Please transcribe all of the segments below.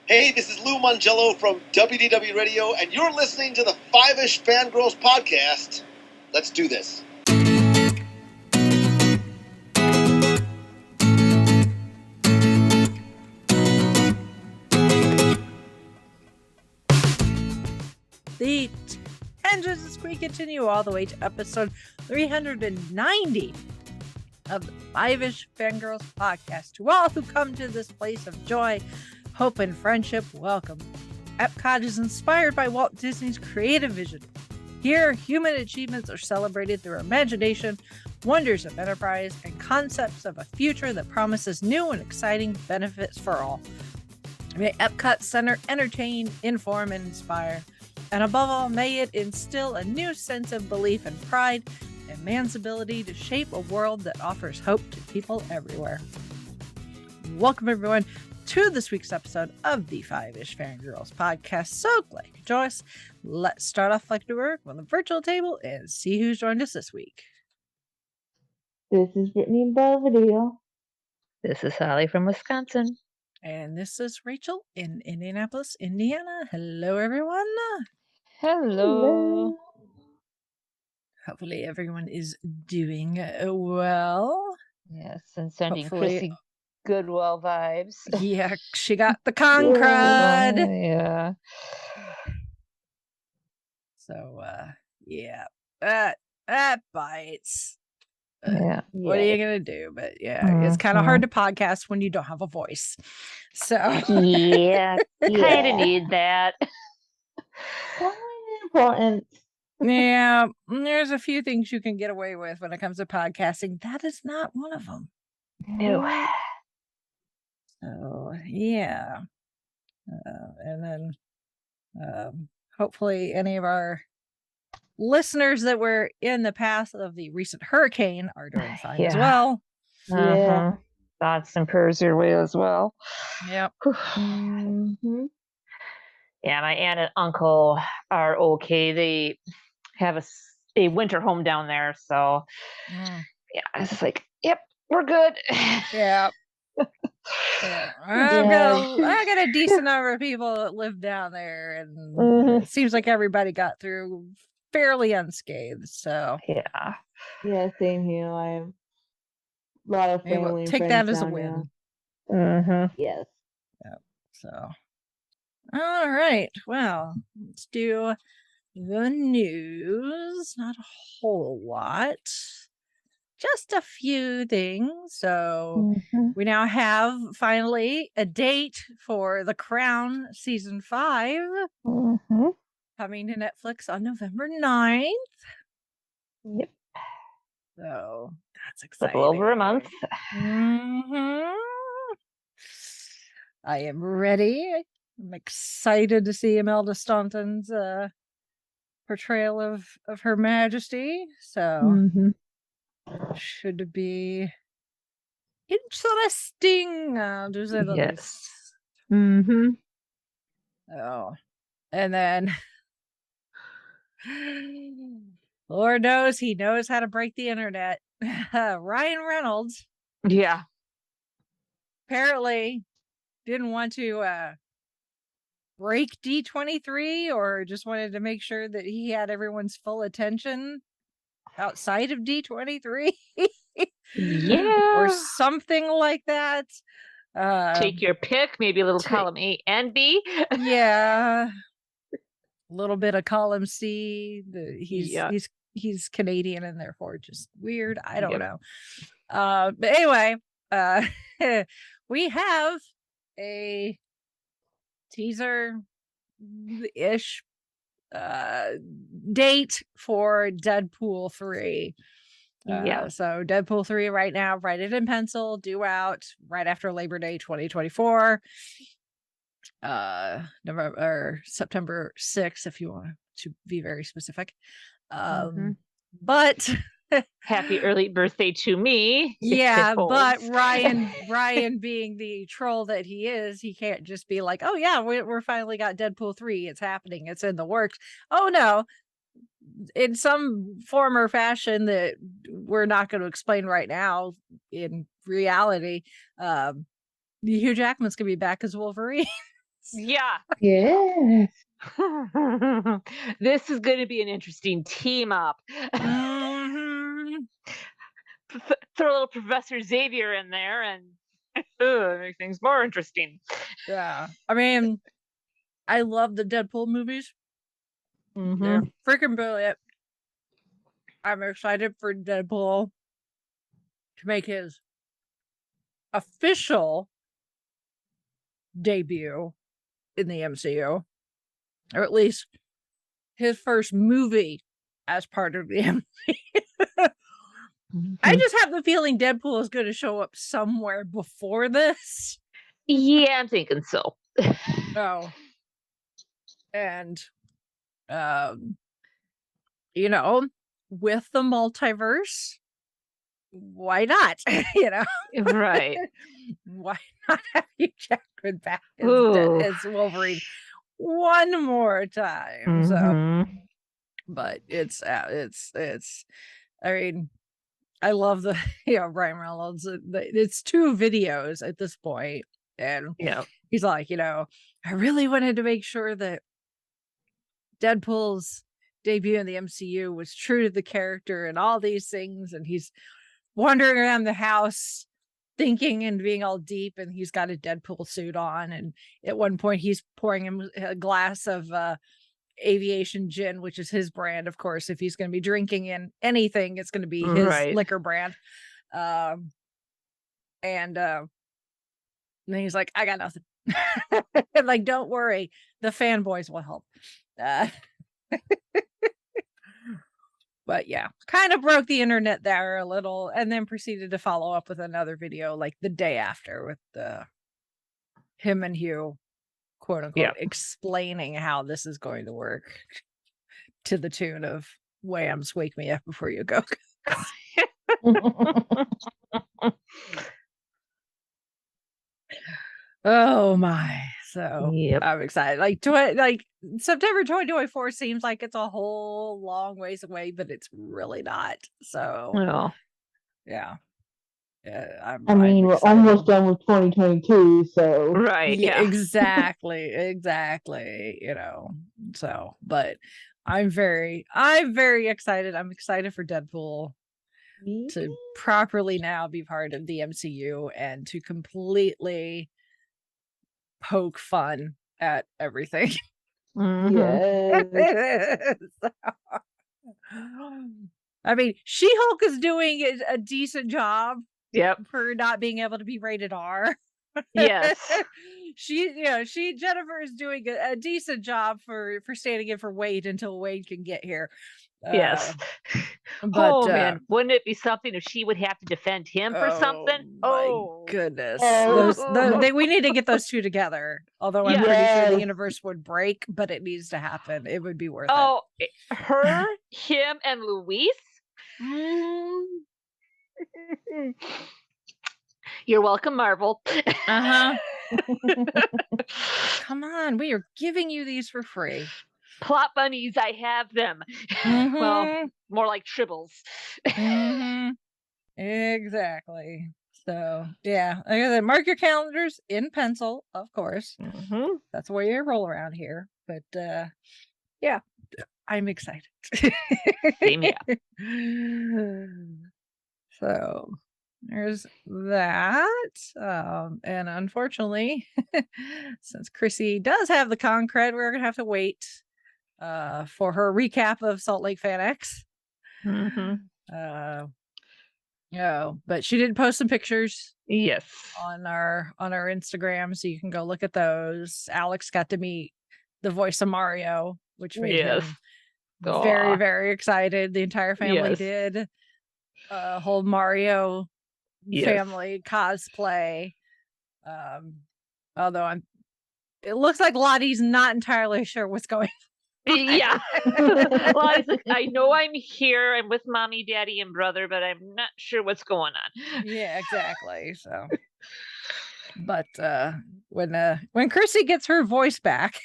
Hey, this is Lou Mangello from WDW Radio, and you're listening to the Fiveish Fangirls podcast. Let's do this. The tangents we continue all the way to episode 390 of the Fiveish Fangirls podcast. To all who come to this place of joy, hope, and friendship, welcome. EPCOT is inspired by Walt Disney's creative vision. Here, human achievements are celebrated through imagination, wonders of enterprise, and concepts of a future that promises new and exciting benefits for all. May EPCOT Center entertain, inform, and inspire. And above all, may it instill a new sense of belief and pride in man's ability to shape a world that offers hope to people everywhere. Welcome, everyone, to this week's episode of the Fiveish Fangirls podcast. So glad you joined us. Let's start off like we were on the virtual table and see who's joined us this week. This is Brittany Belvedere. This is Holly from Wisconsin. And this is Rachel in Indianapolis, Indiana. Hello, everyone. Hello. Hopefully everyone is doing well. Yes, and sending Hopefully. Chrissy Goodwill vibes. Yeah, she got the con crud. Yeah. So, yeah, that bites. Yeah. What are you going to do? But yeah, it's kind of hard to podcast when you don't have a voice. So, Yeah, kind of need that. Important. yeah, there's a few things you can get away with when it comes to podcasting. That is not one of them. No. So, yeah. And then hopefully any of our listeners that were in the path of the recent hurricane are doing fine as well. Yeah. Thoughts and prayers your way as well. Yep. Mm-hmm. Yeah, my aunt and uncle are okay. They have a winter home down there, so yeah, I was like, yep, we're good. Yeah. Yeah. I got a decent number of people that live down there, and it seems like everybody got through fairly unscathed. So Yeah, same here. I have a lot of family. Take and that friends as a down win. there. Yes. Yep. So, all right. Well, let's do the news. Not a whole lot. Just a few things. So we now have finally a date for The Crown season 5 coming to Netflix on November 9th. Yep. So that's A exciting. little over a month. I am ready. I'm excited to see Imelda Staunton's portrayal of Her Majesty. So should be interesting. To say the least. Oh, and then Lord knows he knows how to break the internet. Ryan Reynolds, Yeah. apparently didn't want to break D23, or just wanted to make sure that he had everyone's full attention outside of D23. Yeah. Or something like that. Take your pick, maybe a little column A and B. Yeah. A little bit of column C. He's Canadian and therefore just weird. I don't know. But anyway, we have a teaser-ish date for Deadpool 3. So Deadpool 3 right now, write it in pencil, due out right after Labor Day 2024. November or September 6th, if you want to be very specific. But happy early birthday to me. Yeah, but Ryan being the troll that he is, he can't just be like, oh yeah, we're finally got Deadpool 3. It's happening. It's in the works. Oh no. In some form or fashion that we're not going to explain right now, in reality, Hugh Jackman's going to be back as Wolverine. Yeah. Yes. This is going to be an interesting team up. Mhm. Throw a little Professor Xavier in there and make things more interesting. Yeah. I mean, I love the Deadpool movies. They're freaking brilliant. I'm excited for Deadpool to make his official debut in the MCU, or at least his first movie as part of the MCU. I just have the feeling Deadpool is going to show up somewhere before this. Yeah, I'm thinking so. Oh. And, with the multiverse, why not? Right. Why not have Hugh Jackman back as Wolverine one more time? So, but it's I mean, I love the Ryan Reynolds. It's 2 videos at this point, and he's like, I really wanted to make sure that Deadpool's debut in the MCU was true to the character and all these things, and he's wandering around the house thinking and being all deep, and he's got a Deadpool suit on, and at one point he's pouring him a glass of aviation gin, which is his brand, of course. If he's going to be drinking in anything, it's going to be his liquor brand. And then he's like, I got nothing. And like, don't worry, the fanboys will help. But yeah, kind of broke the internet there a little, and then proceeded to follow up with another video like the day after with him and Hugh, quote unquote, explaining how this is going to work to the tune of Wham's "Wake Me Up Before You Go." Oh my. So I'm excited. Like September 2024 seems like it's a whole long ways away, but it's really not. So yeah. I mean, we're almost done with 2022, so exactly. So, but I'm very excited. I'm excited for Deadpool to properly now be part of the MCU and to completely poke fun at everything. Yes. I mean, She-Hulk is doing a decent job. Yep. For not being able to be rated R. Yes. Jennifer is doing a decent job for standing in for Wade until Wade can get here. Yes. But man, wouldn't it be something if she would have to defend him for something? My goodness. We need to get those 2 together. Although I'm pretty sure the universe would break, but it needs to happen. It would be worth it. Her, him, and Luis? You're welcome, Marvel. Come on, we are giving you these for free. Plot bunnies, I have them. Well, more like tribbles. Exactly. So yeah, like I said, mark your calendars in pencil, of course. That's where you roll around here. But yeah, I'm excited. Same here. So there's that. And unfortunately, since Chrissy does have the con cred, we're gonna have to wait for her recap of Salt Lake Fan X. But she did post some pictures. Yes. On our Instagram, so you can go look at those. Alex got to meet the voice of Mario, which made him very, very excited. The entire family did. Whole Mario family cosplay. Although it looks like Lottie's not entirely sure what's going on. Yeah. Lottie's like, I know I'm here. I'm with mommy, daddy, and brother, but I'm not sure what's going on. Yeah, exactly. So, but when Chrissy gets her voice back,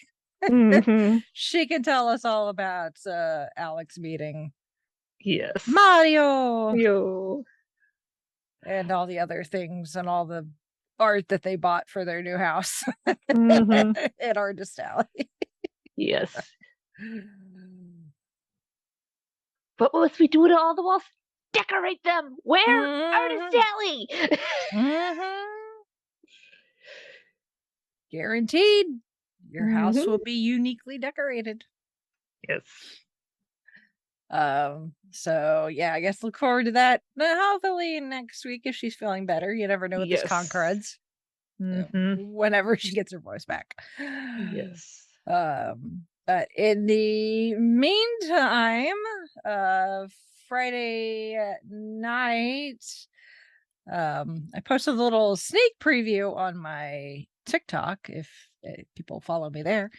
she can tell us all about Alex meeting Mario and all the other things and all the art that they bought for their new house Mhm. at Artist Alley. Yes. But once we do it all the walls, decorate them. Where? Artist Alley. Mhm. Guaranteed. Your house will be uniquely decorated. Yes. So yeah, I guess look forward to that. Hopefully next week if she's feeling better. You never know with this Concords. Whenever she gets her voice back. Yes. But in the meantime, Friday night, I posted a little sneak preview on my TikTok if people follow me there.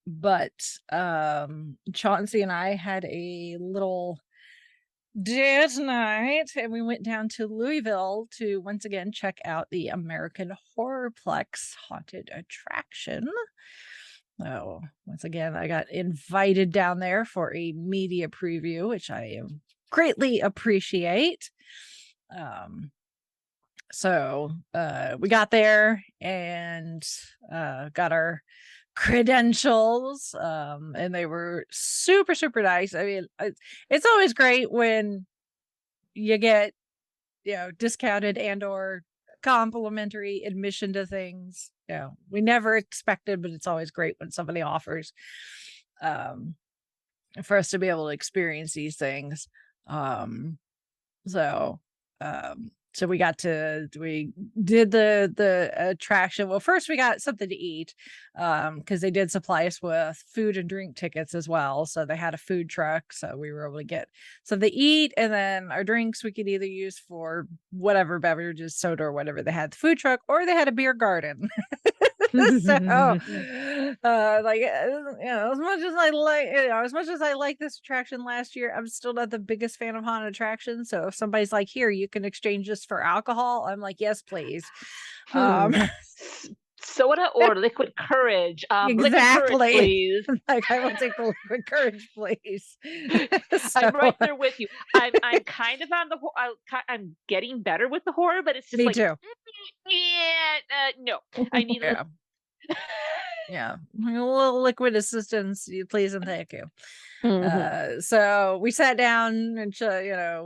But Chauncey and I had a little date night and we went down to Louisville to once again check out the American HorrorPlex haunted attraction. So once again, I got invited down there for a media preview, which I greatly appreciate. So we got there and got our credentials, and they were super nice. I mean, it's always great when you get discounted and or complimentary admission to things we never expected, but it's always great when somebody offers for us to be able to experience these things. So we did the attraction. Well, first we got something to eat because they did supply us with food and drink tickets as well. So they had a food truck, so we were able to get something to eat, and then our drinks we could either use for whatever beverages, soda or whatever they had at the food truck, or they had a beer garden. So as much as I like this attraction last year, I'm still not the biggest fan of haunted attractions. So if somebody's like, here, you can exchange this for alcohol, I'm like, yes, please. Soda or liquid courage? Exactly. Liquid courage, please. Like, I will take the liquid courage, please. I'm right there with you. I'm kind of on the I'm getting better with the horror, but it's just me like, too. No, I need yeah, a little liquid assistance, please and thank you. So we sat down and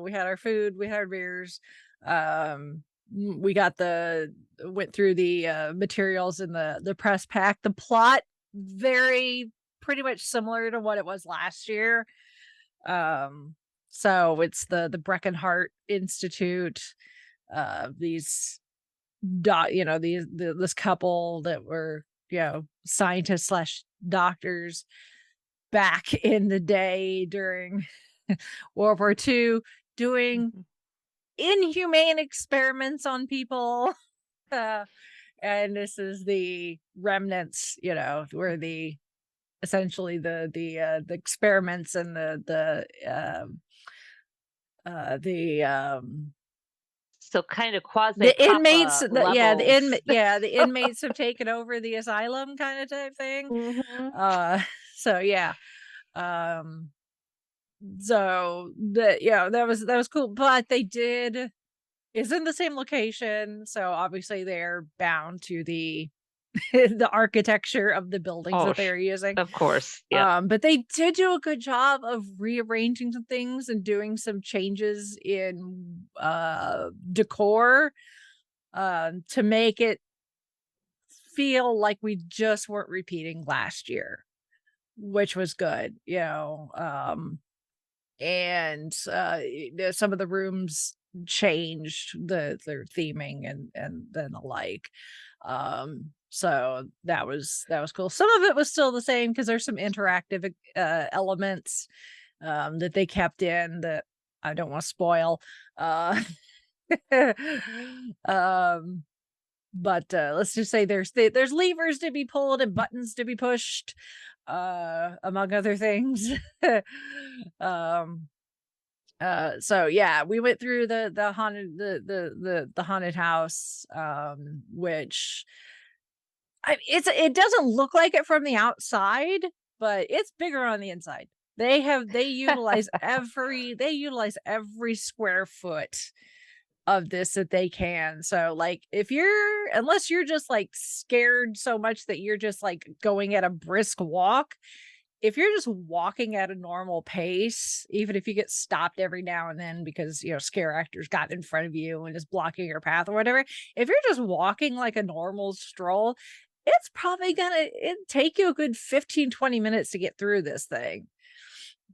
we had our food, we had our beers. We went through the materials in the press pack. The plot very pretty much similar to what it was last year. So it's the Breckenhart Institute. This couple that were scientists / doctors back in the day during World War II doing inhumane experiments on people. And this is the remnants, where essentially the experiments and the so kind of quasi the inmates the inmates have taken over the asylum kind of type thing. So that was cool, but is in the same location, so obviously they're bound to the the architecture of the buildings that they're using, of course. But they did do a good job of rearranging some things and doing some changes in decor to make it feel like we just weren't repeating last year, which was good. And some of the rooms changed their theming and then the like. So that was cool. Some of it was still the same because there's some interactive elements that they kept in that I don't want to spoil. But let's just say there's levers to be pulled and buttons to be pushed, among other things. So yeah, we went through the haunted the haunted house, which it doesn't look like it from the outside, but it's bigger on the inside. They utilize every square foot of this that they can. So like unless you're just like scared so much that you're just like going at a brisk walk, if you're just walking at a normal pace, even if you get stopped every now and then because, scare actors got in front of you and is blocking your path or whatever, if you're just walking like a normal stroll, it's probably it'd take you a good 15-20 minutes to get through this thing,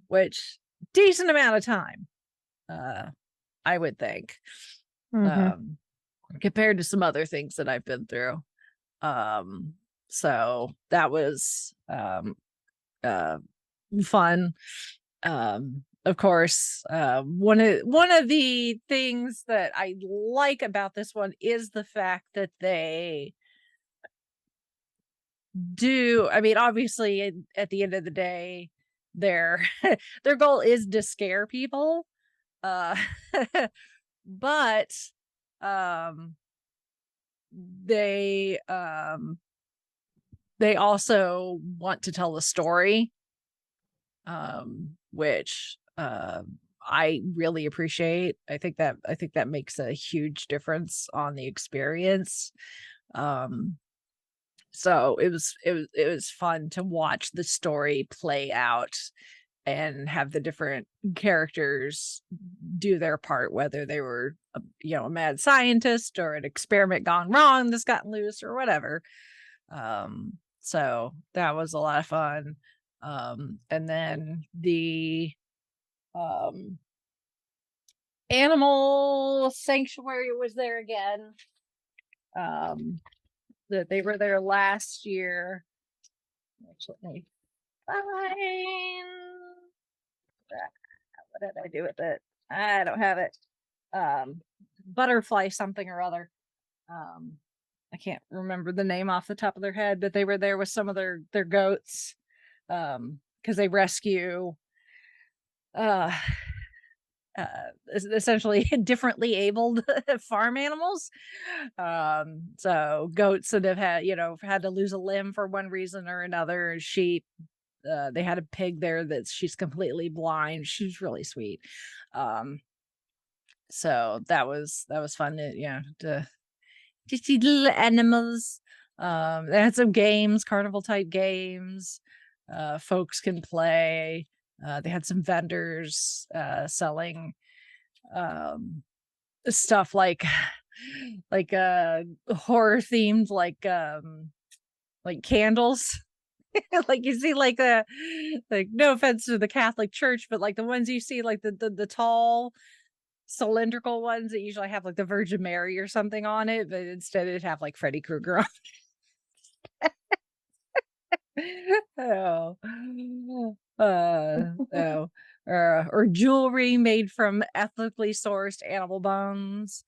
which decent amount of time, I would think. Compared to some other things that I've been through. So that was fun. Of course, one of the things that I like about this one is the fact that they do, I mean, obviously at the end of the day, their goal is to scare people. But they also want to tell the story, which I really appreciate. I think that makes a huge difference on the experience. So it was fun to watch the story play out and have the different characters do their part, whether they were a mad scientist or an experiment gone wrong that's gotten loose or whatever. So that was a lot of fun. And then the animal sanctuary was there again. That they were there last year. Actually, what did I do with it? I don't have it. Butterfly something or other. I can't remember the name off the top of their head, but they were there with some of their goats, because they rescue essentially differently abled farm animals. So goats that have had to lose a limb for one reason or another. Sheep, they had a pig there she's completely blind. She's really sweet. So that was fun to see little animals. They had some games, carnival type games, folks can play. They had some vendors selling stuff like horror themed, like candles. Like you see like no offense to the Catholic Church, but like the ones you see like the tall cylindrical ones that usually have like the Virgin Mary or something on it, but instead it'd have like Freddy Krueger on it. Or jewelry made from ethically sourced animal bones,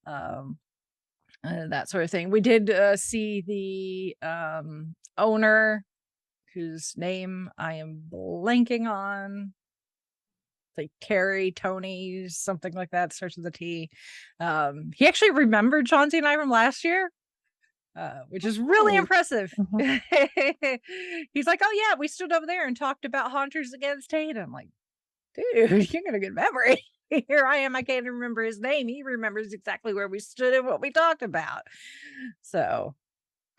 that sort of thing. We did see the owner, whose name I am blanking on, like Carrie, Tony, something like that, starts with a T. He actually remembered Chauncey and I from last year, which is really impressive. He's like, oh yeah, we stood over there and talked about Haunters Against Hate. I'm like, dude, you got a good memory. Here I am, I can't even remember his name. He remembers exactly where we stood and what we talked about. So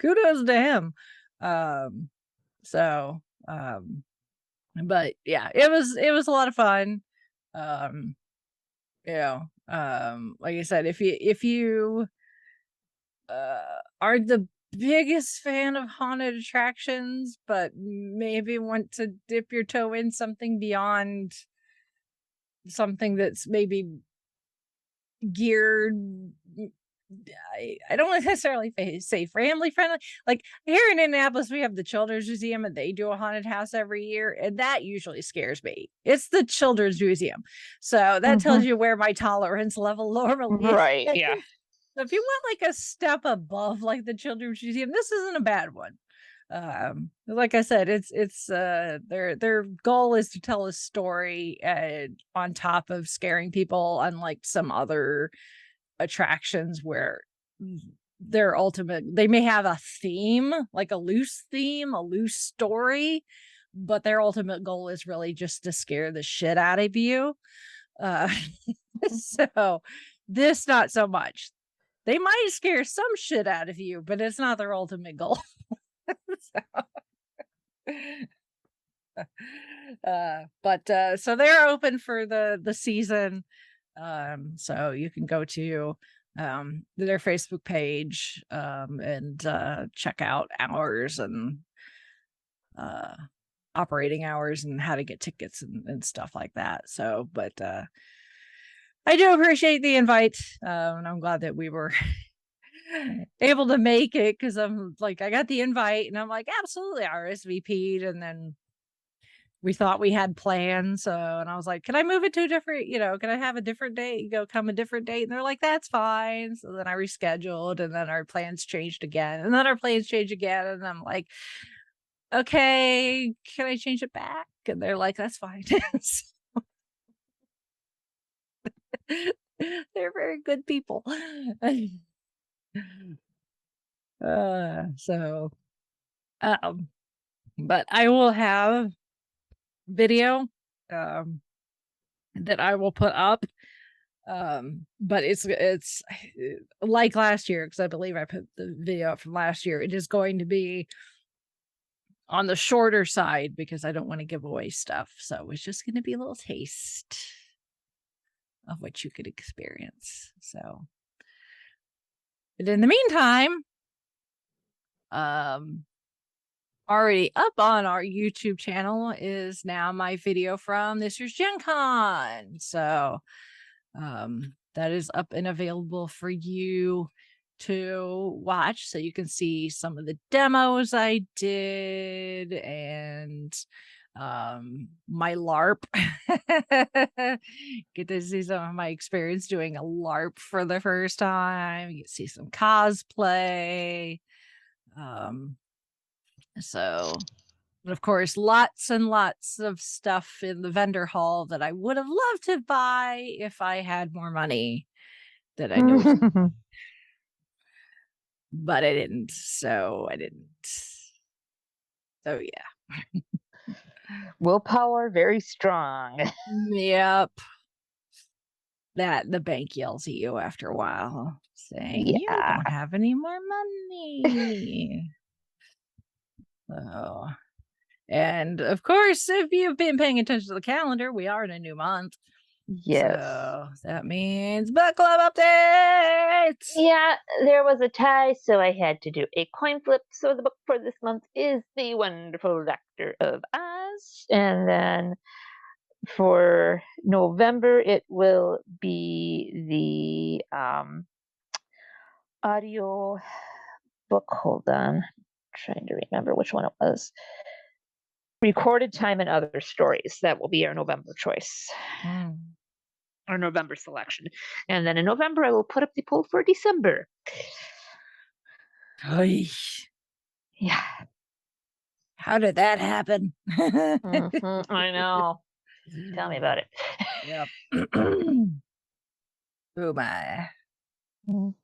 kudos to him. But yeah, it was a lot of fun. Like I said, if you aren't the biggest fan of haunted attractions, but maybe want to dip your toe in something beyond something that's maybe geared, I don't necessarily say family friendly. Like here in Indianapolis, we have the Children's Museum, and they do a haunted house every year, and that usually scares me. It's the Children's Museum, so that tells you where my tolerance level normally is. Right, yeah. So if you want like a step above like the Children's Museum, this isn't a bad one. Like I said, it's their goal is to tell a story on top of scaring people, unlike some other attractions where they may have a theme, like a loose story, but their ultimate goal is really just to scare the shit out of you. So This, not so much. They might scare some shit out of you, but it's not their ultimate goal. So they're open for the season. So you can go to their Facebook page and check out hours and operating hours and how to get tickets and stuff like that. So, but I do appreciate the invite, and I'm glad that we were able to make it, because I'm like, I got the invite and I'm like, absolutely, RSVP'd, and then we thought we had plans, and I was like, can I move it to a different, can I have a different date, come a different date? And they're like, that's fine. So then I rescheduled, and then our plans changed again, and then our plans changed again, and I'm like, okay, can I change it back? And they're like, that's fine. They're very good people. But I will have video that I will put up, but it's like last year, because I believe I put the video up from last year. It is going to be on the shorter side because I don't want to give away stuff, so it's just going to be a little taste of what you could experience. So, but in the meantime, already up on our YouTube channel is now my video from this year's Gen Con. So that is up and available for you to watch, so you can see some of the demos I did and my LARP. Get to see some of my experience doing a LARP for the first time. You get to see some cosplay. So, but of course, lots and lots of stuff in the vendor hall that I would have loved to buy if I had more money that I knew. But I didn't. So yeah. Willpower very strong. Yep. That the bank yells at you after a while, saying, you don't have any more money. So, and of course, if you've been paying attention to the calendar, we are in a new month. Yes. So that means book club updates. Yeah, there was a tie, so I had to do a coin flip. So the book for this month is The Wonderful Doctor of Oz. And then for November, it will be the audio book. Hold on. I'm trying to remember which one it was. Recorded Time and Other Stories. That will be our November choice. Our November selection. And then in November, I will put up the poll for December. Oy. Yeah. How did that happen? I know. Tell me about it. Yep. Oh my. Oh.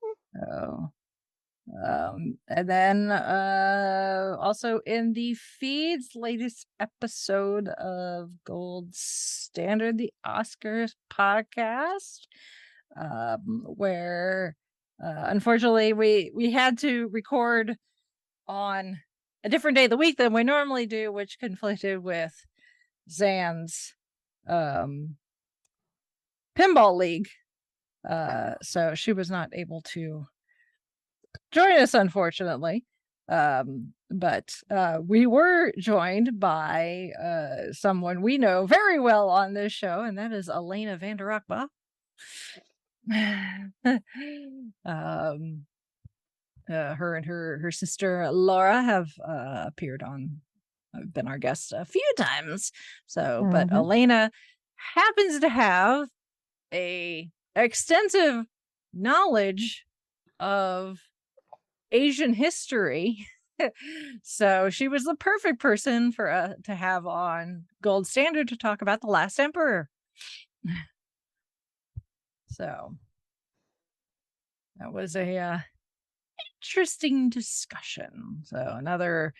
And then also in the feeds, latest episode of Gold Standard, the Oscars podcast, where unfortunately we had to record on a different day of the week than we normally do, which conflicted with Zan's pinball league, so she was not able to join us, unfortunately. But we were joined by someone we know very well on this show, and that is Elena Vanderockba. Her and her sister Laura have appeared on, been our guests a few times. So, but Elena happens to have a extensive knowledge of Asian history. So she was the perfect person for to have on Gold Standard to talk about The Last Emperor. So that was a interesting discussion. So another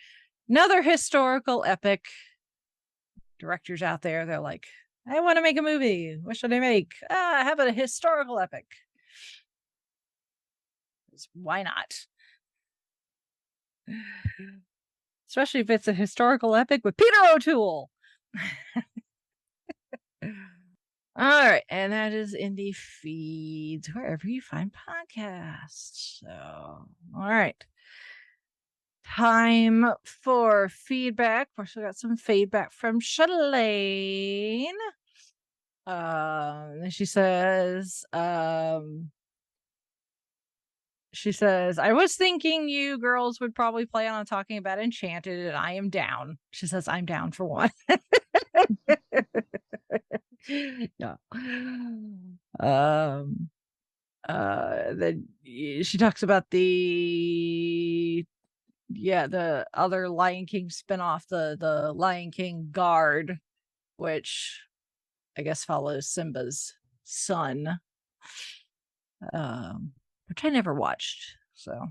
historical epic. Directors out there, they're like, I want to make a movie. What should I make? How about a historical epic? because why not? Especially if it's a historical epic with Peter O'Toole. All right, and that is in the feeds wherever you find podcasts. So, all right. Time for feedback. Of course, we got some feedback from Shalane. And she says, I was thinking you girls would probably plan on talking about Enchanted, and I am down. She says, I'm down for one. Yeah. Then she talks about the other Lion King spinoff, the Lion King Guard, which I guess follows Simba's son, which I never watched. So,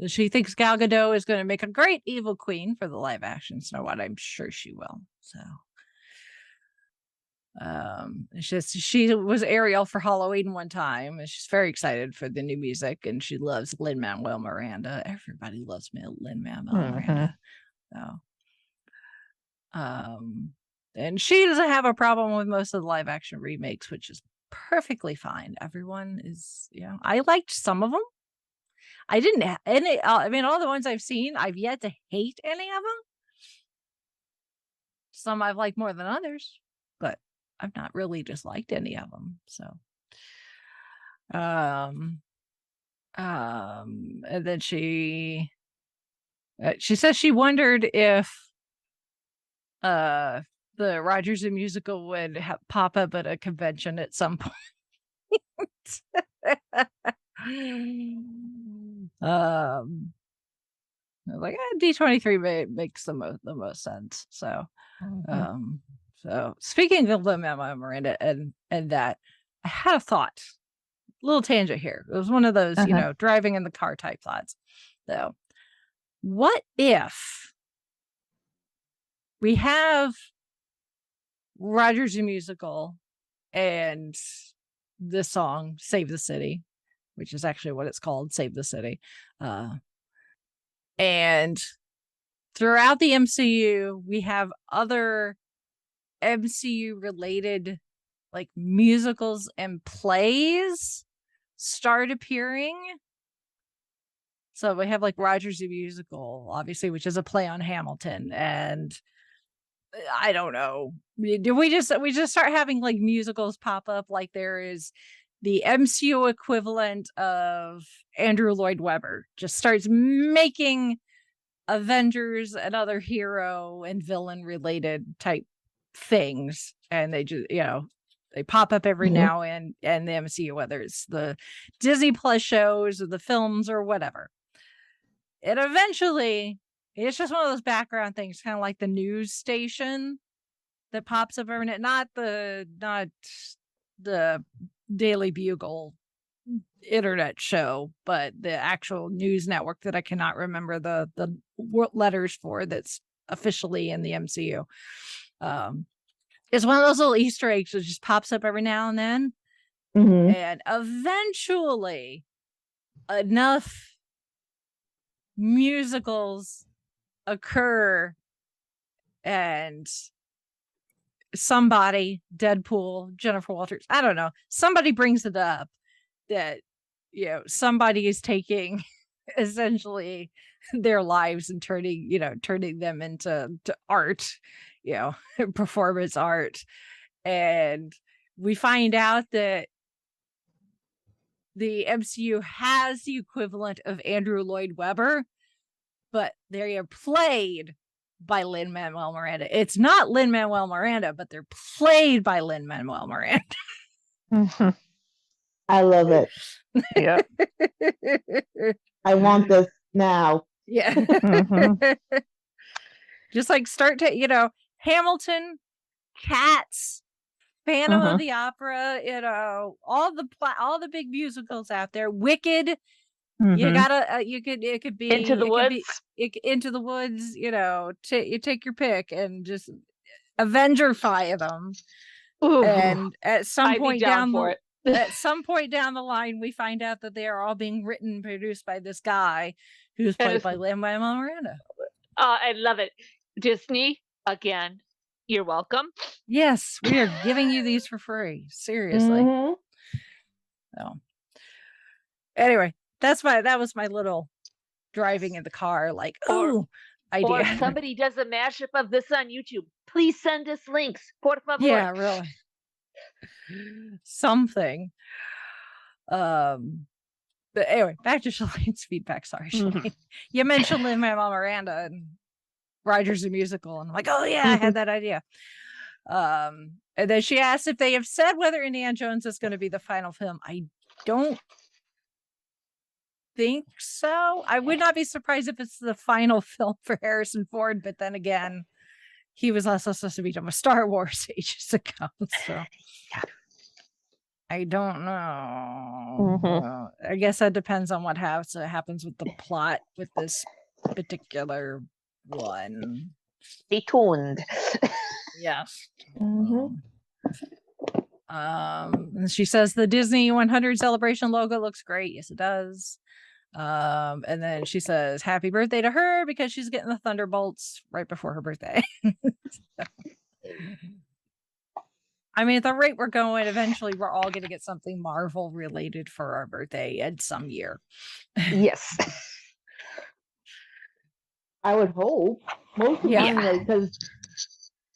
she thinks Gal Gadot is going to make a great evil queen for the live action Snow White. I'm sure she will. So, she was Ariel for Halloween one time, and she's very excited for the new music, and she loves Lin-Manuel Miranda. Everybody loves Lin-Manuel Miranda. So, and she doesn't have a problem with most of the live action remakes, which is perfectly fine. Everyone is, I liked some of them. I didn't have any. I mean, all the ones I've seen, I've yet to hate any of them. Some I've liked more than others, but I've not really disliked any of them. So, and then she says she wondered if the Rogers the Musical would pop up at a convention at some point. Like D23 makes the most sense. So, so speaking of Lin-Manuel Miranda and that, I had a thought, little tangent here. It was one of those, driving in the car type thoughts. So, what if we have Rogers the Musical and this song Save the City, which is actually what it's called, Save the City, and throughout the MCU we have other MCU related like musicals and plays start appearing. So we have like Rogers the Musical, obviously, which is a play on Hamilton, and I don't know. Do we just start having like musicals pop up? Like there is the MCU equivalent of Andrew Lloyd Webber just starts making Avengers and other hero and villain related type things, and they just they pop up every now and the MCU, whether it's the Disney Plus shows or the films or whatever. And eventually it's just one of those background things, kind of like the news station that pops up every night, not the Daily Bugle internet show, but the actual news network that I cannot remember the letters for, that's officially in the MCU. It's one of those little Easter eggs that just pops up every now and then. And eventually enough musicals occur and somebody, Deadpool, Jennifer Walters, I don't know, somebody brings it up that somebody is taking essentially their lives and turning them into art, performance art, and we find out that the MCU has the equivalent of Andrew Lloyd Webber, but they are played by Lin-Manuel Miranda. It's not Lin-Manuel Miranda, but they're played by Lin-Manuel Miranda. I love it. Yeah. I want this now. Yeah. Just like start to, Hamilton, Cats, Phantom of the Opera, all the big musicals out there. Wicked. You gotta, it could be Into the Woods. Into the Woods. You take your pick and just Avengerify them. Ooh, and at some I'd point be down for it. At some point down the line, we find out that they are all being written and produced by this guy who's played by Lin-Manuel Miranda. I love it. Disney, again, you're welcome. Yes, we are giving you these for free. Seriously. Mhm. So anyway, that was my little driving in the car, like, Or idea. if somebody does a mashup of this on YouTube, please send us links. Por favor. Yeah, really. Something. But anyway, back to Shalane's feedback. Sorry, Shalane. You mentioned Lin-Manuel Miranda and Rogers the Musical, and I'm like, oh yeah, I had that idea. And then she asked if they have said whether Indiana Jones is going to be the final film. I don't think so. I would not be surprised if it's the final film for Harrison Ford, but then again, he was also supposed to be done with Star Wars ages ago. So I don't know. I guess that depends on what happens with the plot with this particular one. Stay tuned. Yes. Mhm. And she says the Disney 100 celebration logo looks great. Yes, it does. And then she says happy birthday to her because she's getting the Thunderbolts right before her birthday. I mean, at the rate we're going, eventually we're all going to get something Marvel related for our birthday at some year. Yes. I would hope. Most of Yeah. them, because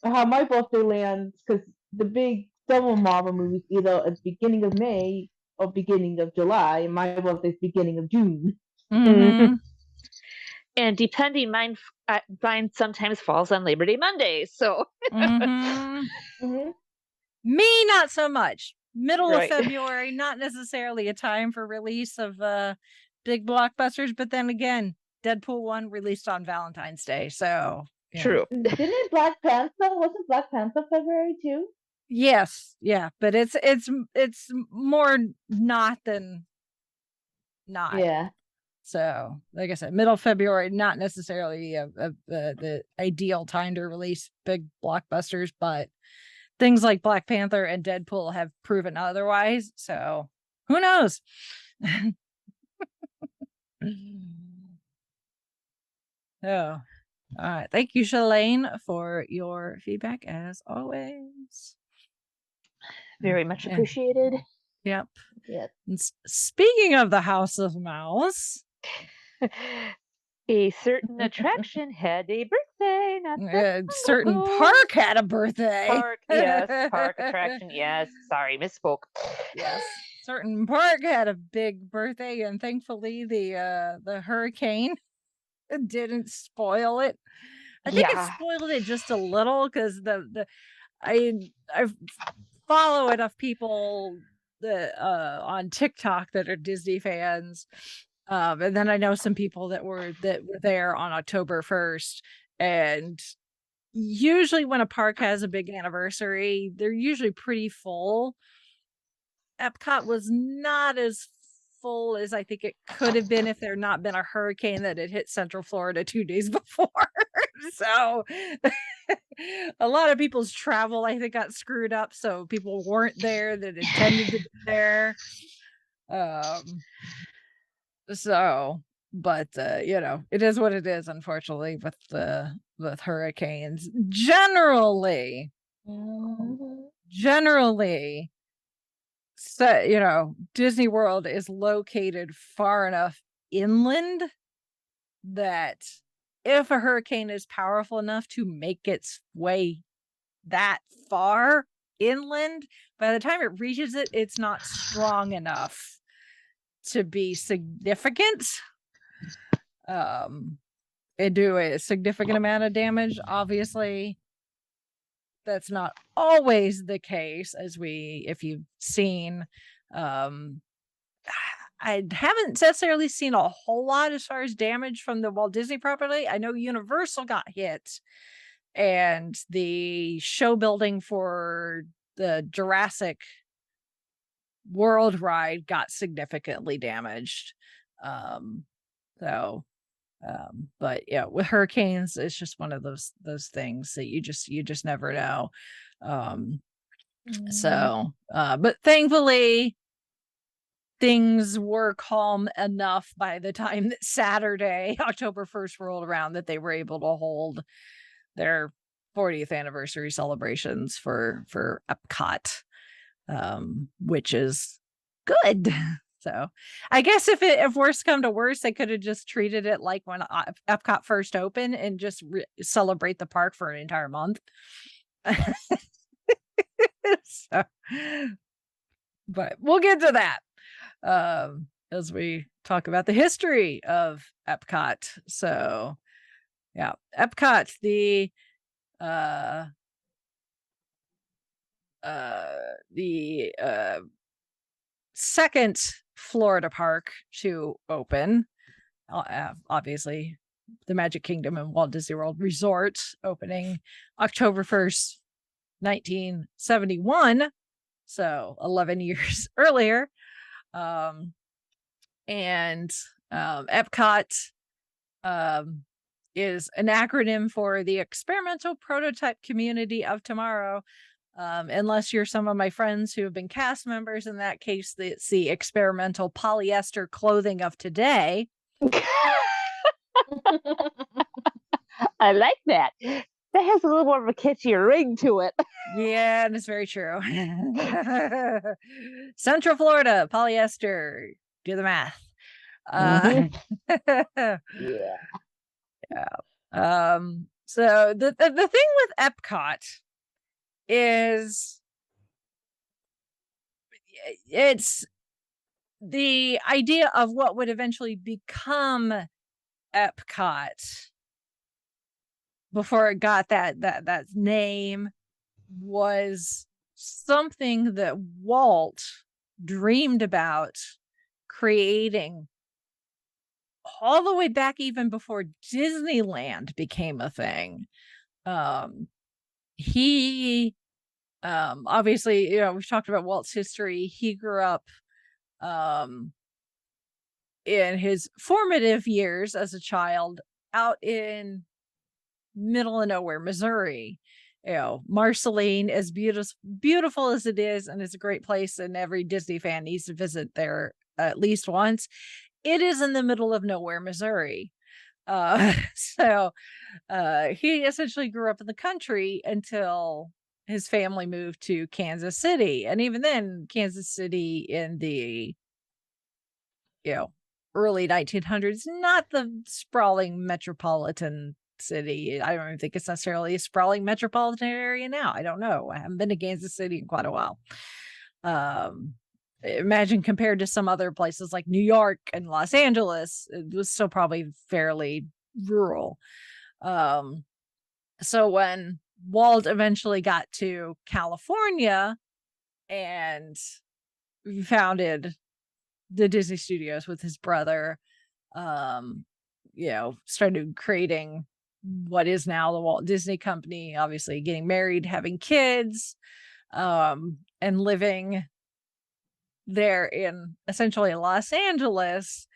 how my birthday lands, because the big summer Marvel movies either at the beginning of May or beginning of July, and my birthday's beginning of June. Mhm. And depending, mine sometimes falls on Labor Day Monday. So Mhm. Mhm. Me, not so much. Middle Right. of February, not necessarily a time for release of big blockbusters, but then again, Deadpool 1 released on Valentine's Day, so yeah. true. Didn't Black Panther? Wasn't Black Panther February too? Yes, yeah, but it's more not than not. Yeah. So, like I said, middle of February, not necessarily the ideal time to release big blockbusters, but things like Black Panther and Deadpool have proven otherwise. So, who knows? Oh, all right. Thank you, Shalane, for your feedback as always. Very much Yeah. appreciated. Yep. Yeah. And speaking of the House of Mouse, A certain attraction had a birthday. Not that a certain long ago. park had a birthday. Park, yes. Park attraction, yes. Sorry, misspoke. Yes, certain park had a big birthday, and thankfully the hurricane didn't spoil it. I think it spoiled it just a little because I follow enough people that on TikTok that are Disney fans. And then I know some people that were there on October 1st. And usually when a park has a big anniversary, they're usually pretty full. Epcot was not as full as I think it could have been if there had not been a hurricane that had hit Central Florida 2 days before. So a lot of people's travel, I think, got screwed up. So people weren't there that intended to be there. So, but it is what it is, unfortunately, with hurricanes. Generally, so Disney World is located far enough inland that if a hurricane is powerful enough to make its way that far inland, by the time it reaches it, it's not strong enough to be significant and do a significant amount of damage. Obviously, that's not always the case, if you've seen. I haven't necessarily seen a whole lot as far as damage from the Walt Disney property. I know Universal got hit, and the show building for the Jurassic World ride got significantly damaged. But yeah, with hurricanes, it's just one of those things that you just never know. So, but thankfully, things were calm enough by the time that Saturday, October 1st, rolled around that they were able to hold their 40th anniversary celebrations for EPCOT, which is good. So I guess if worse come to worse, they could have just treated it like when EPCOT first opened and just celebrate the park for an entire month. So, but we'll get to that as we talk about the history of EPCOT. So yeah, EPCOT, the second Florida park to open, obviously the Magic Kingdom and Walt Disney World Resort opening October 1st, 1971, so 11 years earlier. And EPCOT is an acronym for the Experimental Prototype Community of Tomorrow. Unless you're some of my friends who have been cast members, in that case, it's the Experimental Polyester Clothing of Today. I like that. That has a little more of a catchier ring to it. Yeah, and it's very true. Central Florida, polyester. Do the math. Yeah. So the thing with EPCOT is it's the idea of what would eventually become EPCOT before it got that name was something that Walt dreamed about creating all the way back even before Disneyland became a thing. He obviously, we've talked about Walt's history. He grew up in his formative years as a child out in middle of nowhere Missouri. Marceline, as beautiful as it is, and it's a great place, and every Disney fan needs to visit there at least once. It is in the middle of nowhere Missouri. So he essentially grew up in the country until his family moved to Kansas City. And even then, Kansas City in the early 1900s, not the sprawling metropolitan city. I don't even think it's necessarily a sprawling metropolitan area now. I don't know. I haven't been to Kansas City in quite a while. Imagine compared to some other places like New York and Los Angeles, it was still probably fairly rural. So when Walt eventually got to California and founded the Disney Studios with his brother, started creating what is now the Walt Disney Company, obviously getting married, having kids, and living there in essentially Los Angeles.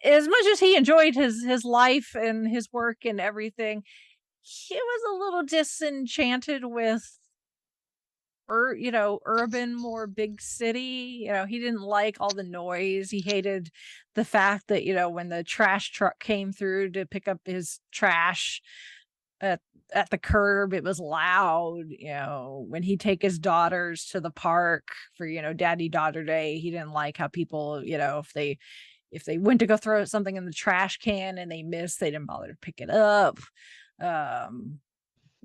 As much as he enjoyed his life and his work and everything, he was a little disenchanted with urban, more big city. He didn't like all the noise. He hated the fact that when the trash truck came through to pick up his trash at the curb, it was loud. When he'd take his daughters to the park for daddy daughter day, he didn't like how people if they went to go throw something in the trash can and they missed, they didn't bother to pick it up.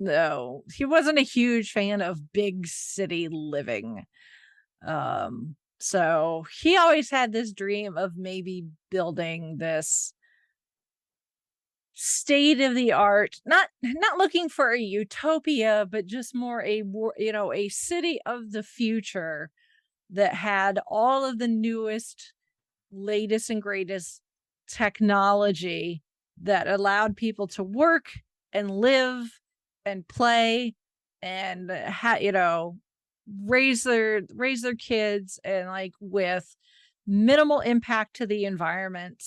No, he wasn't a huge fan of big city living. So he always had this dream of maybe building this state of the art, not looking for a utopia, but just more a city of the future that had all of the newest, latest and greatest technology that allowed people to work and live and play and raise their kids, and with minimal impact to the environment,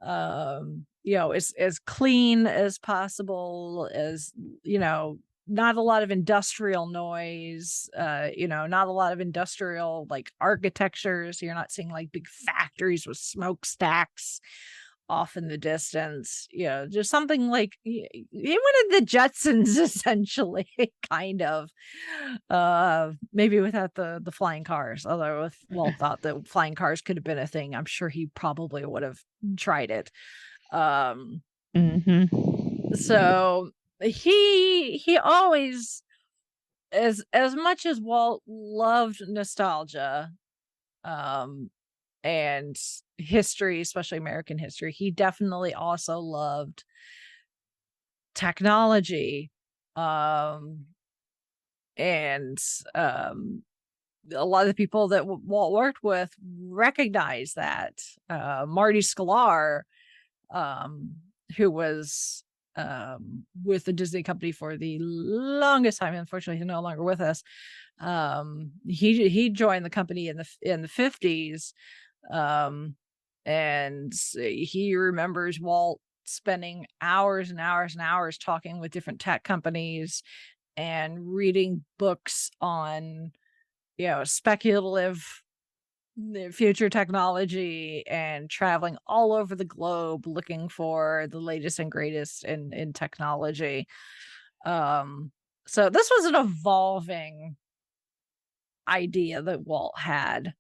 as clean as possible, as not a lot of industrial noise, not a lot of industrial like architectures. You're not seeing like big factories with smokestacks off in the distance, just something like you wanted the Jetsons essentially, kind of, maybe without the flying cars. Although if Walt thought that flying cars could have been a thing, I'm sure he probably would have tried it. So he always, as much as Walt loved nostalgia, and history, especially American history, he definitely also loved technology. And a lot of the people that Walt worked with recognize that. Marty Sklar, who was with the Disney company for the longest time, unfortunately he's no longer with us. He joined the company in the 50s, and he remembers Walt spending hours and hours and hours talking with different tech companies and reading books on speculative future technology, and traveling all over the globe looking for the latest and greatest in technology. So this was an evolving idea that Walt had.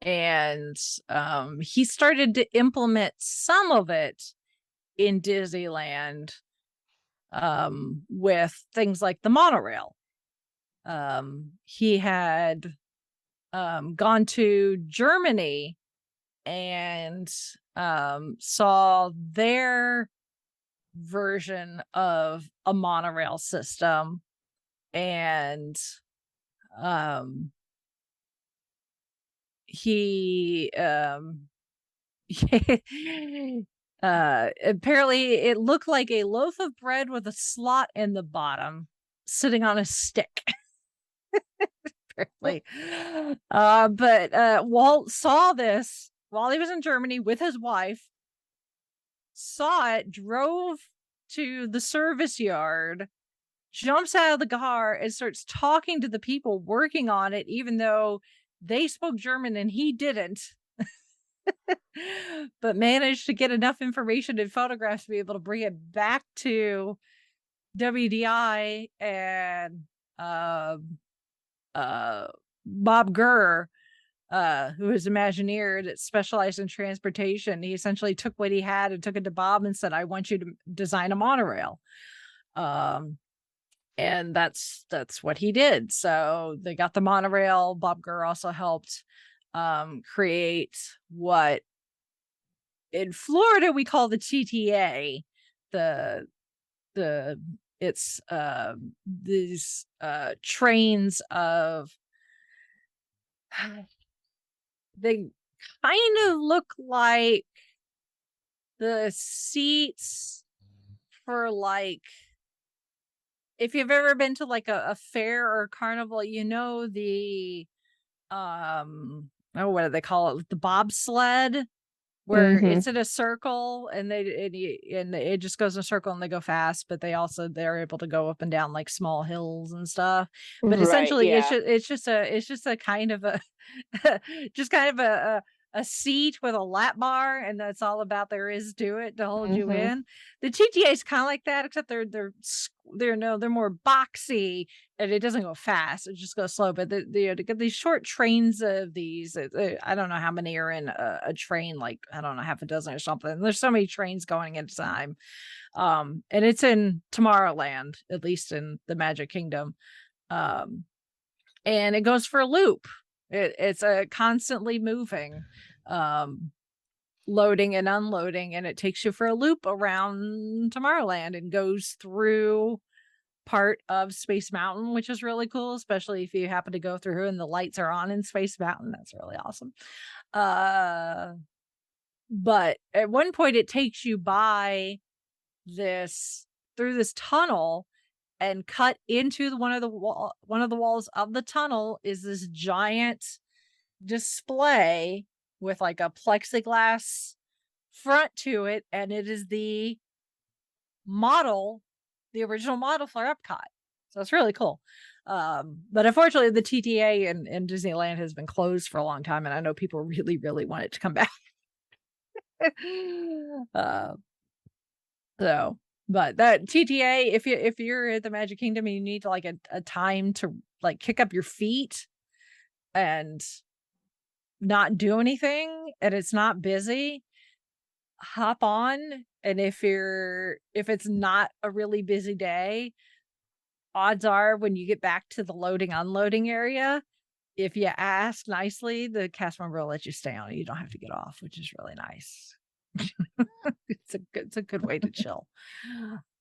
And he started to implement some of it in Disneyland, with things like the monorail. He had gone to Germany and saw their version of a monorail system, and he apparently it looked like a loaf of bread with a slot in the bottom sitting on a stick. Apparently. But Walt saw this while he was in Germany with his wife, saw it, drove to the service yard, jumps out of the car and starts talking to the people working on it, even though they spoke German and he didn't. But managed to get enough information and photographs to be able to bring it back to WDI, and Bob Gurr, who is Imagineer that specialized in transportation. He essentially took what he had and took it to Bob and said, I want you to design a monorail. And that's what he did. So they got the monorail. Bob Gurr also helped create what in Florida we call the TTA. It's these trains of, they kind of look like the seats for, like, if you've ever been to like a fair or carnival, the what do they call it? The bobsled, where it's in a circle and it just goes in a circle and they go fast, but they're able to go up and down like small hills and stuff. But essentially it's just a kind of a just kind of a seat with a lap bar, and that's all about there is to it to hold you in. The TTA is kind of like that, except they're more boxy, and it doesn't go fast, it just goes slow. But to get these short trains of these, I don't know how many are in a train, like I don't know, half a dozen or something. There's so many trains going at a time, and it's in Tomorrowland, at least in the Magic Kingdom, and it goes for a loop. It's a constantly moving, loading and unloading, and it takes you for a loop around Tomorrowland and goes through part of Space Mountain, which is really cool, especially if you happen to go through and the lights are on in Space Mountain. That's really awesome. But at one point it takes you by through this tunnel, and cut into one of the walls of the tunnel is this giant display with like a plexiglass front to it, and it is the model the original model for Epcot. So it's really cool. But unfortunately, the TTA in Disneyland has been closed for a long time, and I know people really, really want it to come back. So, but that TTA, if you're at the Magic Kingdom and you need like a time to like kick up your feet and not do anything, and it's not busy, hop on. And if it's not a really busy day, odds are when you get back to the loading unloading area, if you ask nicely, the cast member will let you stay on. You don't have to get off, which is really nice. It's a good way to chill.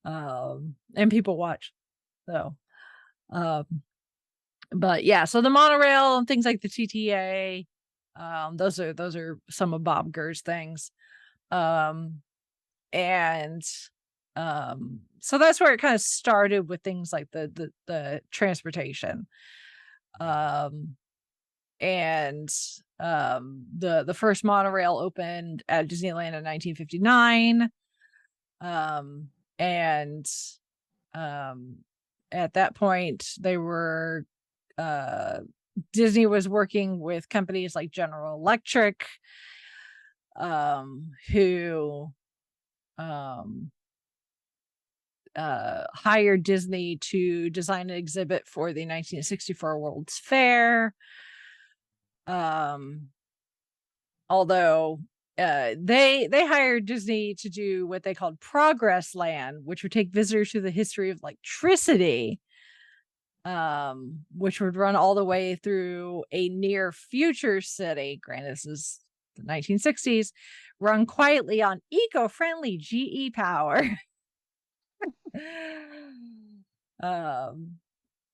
And people watch. So but yeah, so the monorail and things like the TTA, those are some of Bob Gurr's things. And so that's where it kind of started with things like the transportation. And the first monorail opened at Disneyland in 1959. And at that point they were Disney was working with companies like General Electric, who hired Disney to design an exhibit for the 1964 World's Fair. Although they hired Disney to do what they called Progress Land, which would take visitors through the history of electricity, which would run all the way through a near future city. Granted, this is the 1960s, run quietly on eco-friendly GE power.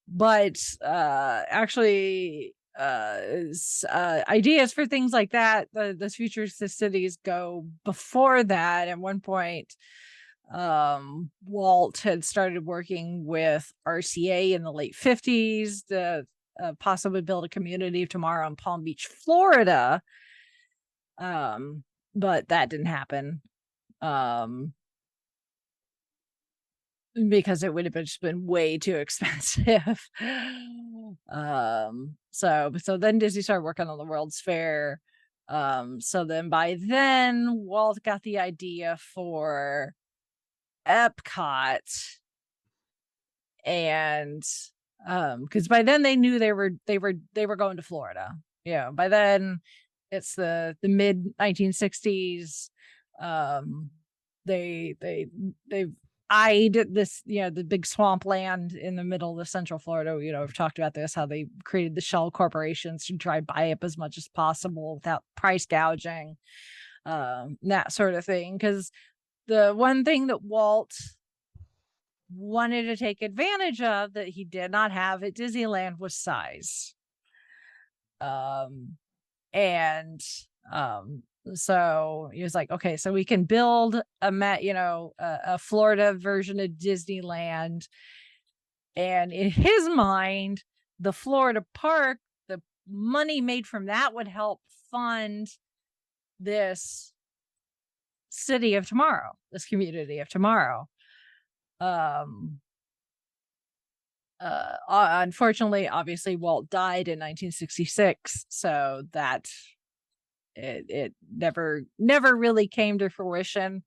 But actually, ideas for things like that, the future cities go before that. At one point, Walt had started working with RCA in the late 50s to possibly build a community of tomorrow in Palm Beach, Florida. But that didn't happen. Because it would have just been way too expensive. So then Disney started working on the World's Fair. So then by then Walt got the idea for Epcot, and because by then they knew they were going to Florida. Yeah, by then it's the mid 1960s. They've eyed this, the big swampland in the middle of Central Florida. We've talked about this, how they created the shell corporations to try buy up as much as possible without price gouging, that sort of thing. Because the one thing that Walt wanted to take advantage of that he did not have at Disneyland was size. So he was like, okay, so we can build a Florida version of Disneyland. And in his mind, the Florida park, the money made from that would help fund this city of tomorrow, this community of tomorrow. Unfortunately, obviously, Walt died in 1966, so that it never really came to fruition,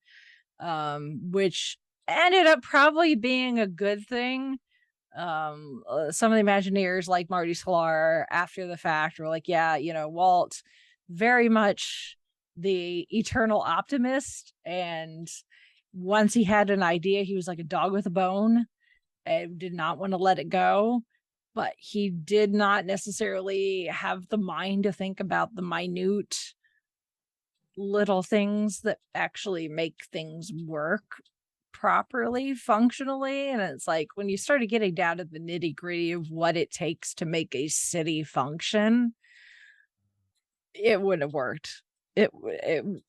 which ended up probably being a good thing. Some of the Imagineers, like Marty Sklar, after the fact were like, yeah, Walt, very much the eternal optimist, and once he had an idea, he was like a dog with a bone and did not want to let it go. But he did not necessarily have the mind to think about the minute little things that actually make things work properly, functionally. And it's like when you started getting down to the nitty-gritty of what it takes to make a city function, it wouldn't have worked. It wouldn't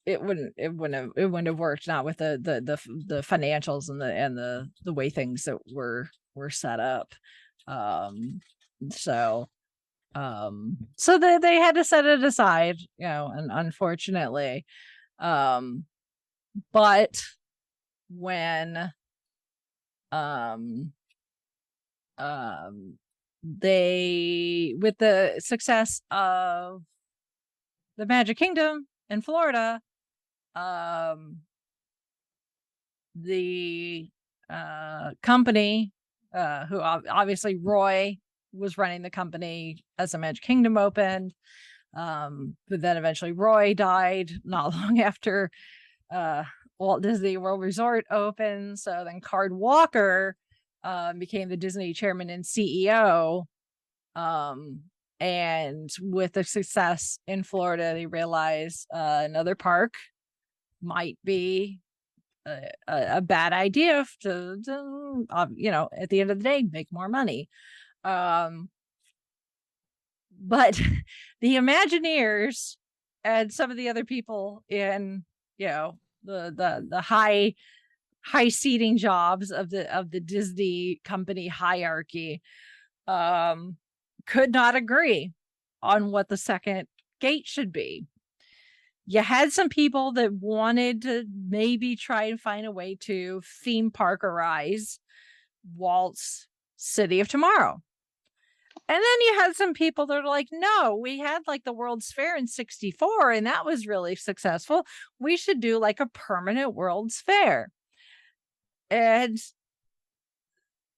have worked, not with the financials and the way things that were set up. So they had to set it aside, and unfortunately, but when um they, with the success of the Magic Kingdom in Florida, the company, who obviously Roy was running the company as the Magic Kingdom opened, but then eventually Roy died not long after Walt Disney World Resort opened. So then Card Walker became the Disney chairman and CEO. And with the success in Florida, they realized another park might be a bad idea to at the end of the day, make more money. But the Imagineers and some of the other people in, the high seating jobs of the Disney company hierarchy, could not agree on what the second gate should be. You had some people that wanted to maybe try and find a way to theme parkerize Walt's City of Tomorrow. And then you had some people that are like, no, we had like the World's Fair in 64 and that was really successful. We should do like a permanent World's Fair. And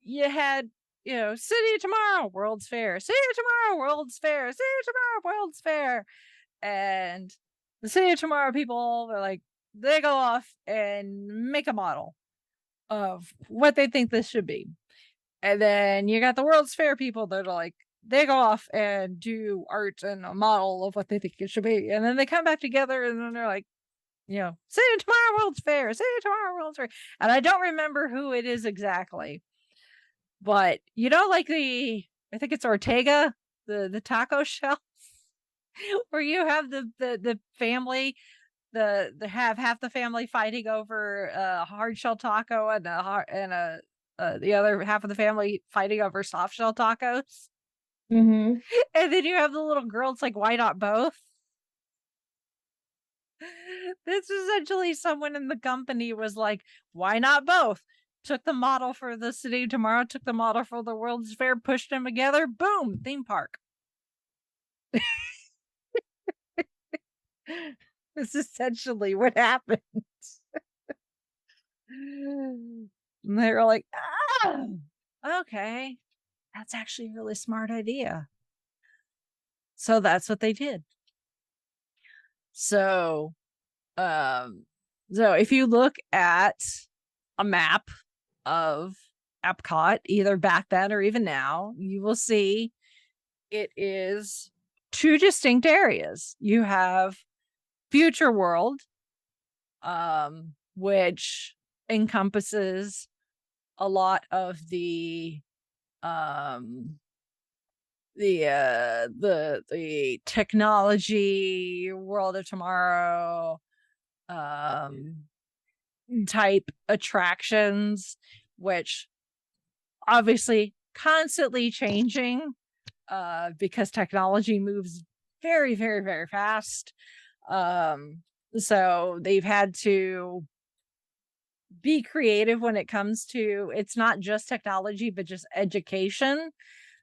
you had, City of Tomorrow, World's Fair, City of Tomorrow, World's Fair, City of Tomorrow, World's Fair. And the City of Tomorrow people are like, they go off and make a model of what they think this should be. And then you got the World's Fair people that are like, they go off and do art and a model of what they think it should be. And then they come back together and then they're like, City of Tomorrow, World's Fair, City of Tomorrow, World's Fair. And I don't remember who it is exactly. But, like I think it's Ortega, the taco shell, where you have the family, the have half the family fighting over a hard shell taco and the other half of the family fighting over soft shell tacos. Mm-hmm. And then you have the little girl. It's like, why not both? This is essentially someone in the company was like, why not both? Took the model for the City of Tomorrow, took the model for the World's Fair, pushed them together. Boom, theme park. This is essentially what happened. And they were like, okay, that's actually a really smart idea. So that's what they did. So if you look at a map of EPCOT, either back then or even now, you will see it is two distinct areas. You have Future World, which encompasses a lot of the technology World of Tomorrow type attractions, which obviously constantly changing because technology moves very, very, very fast. So they've had to be creative when it comes to, it's not just technology, but just education.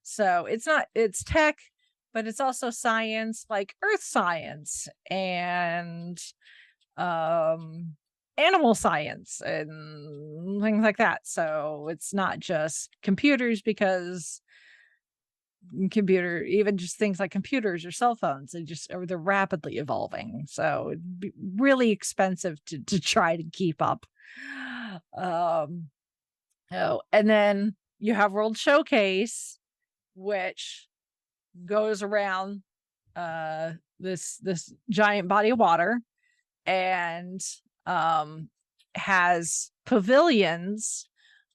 So it's tech, but it's also science, like earth science and animal science and things like that. So it's not just computers, because even just things like computers or cell phones, they're rapidly evolving. So it'd be really expensive to try to keep up. And then you have World Showcase, which goes around this giant body of water and has pavilions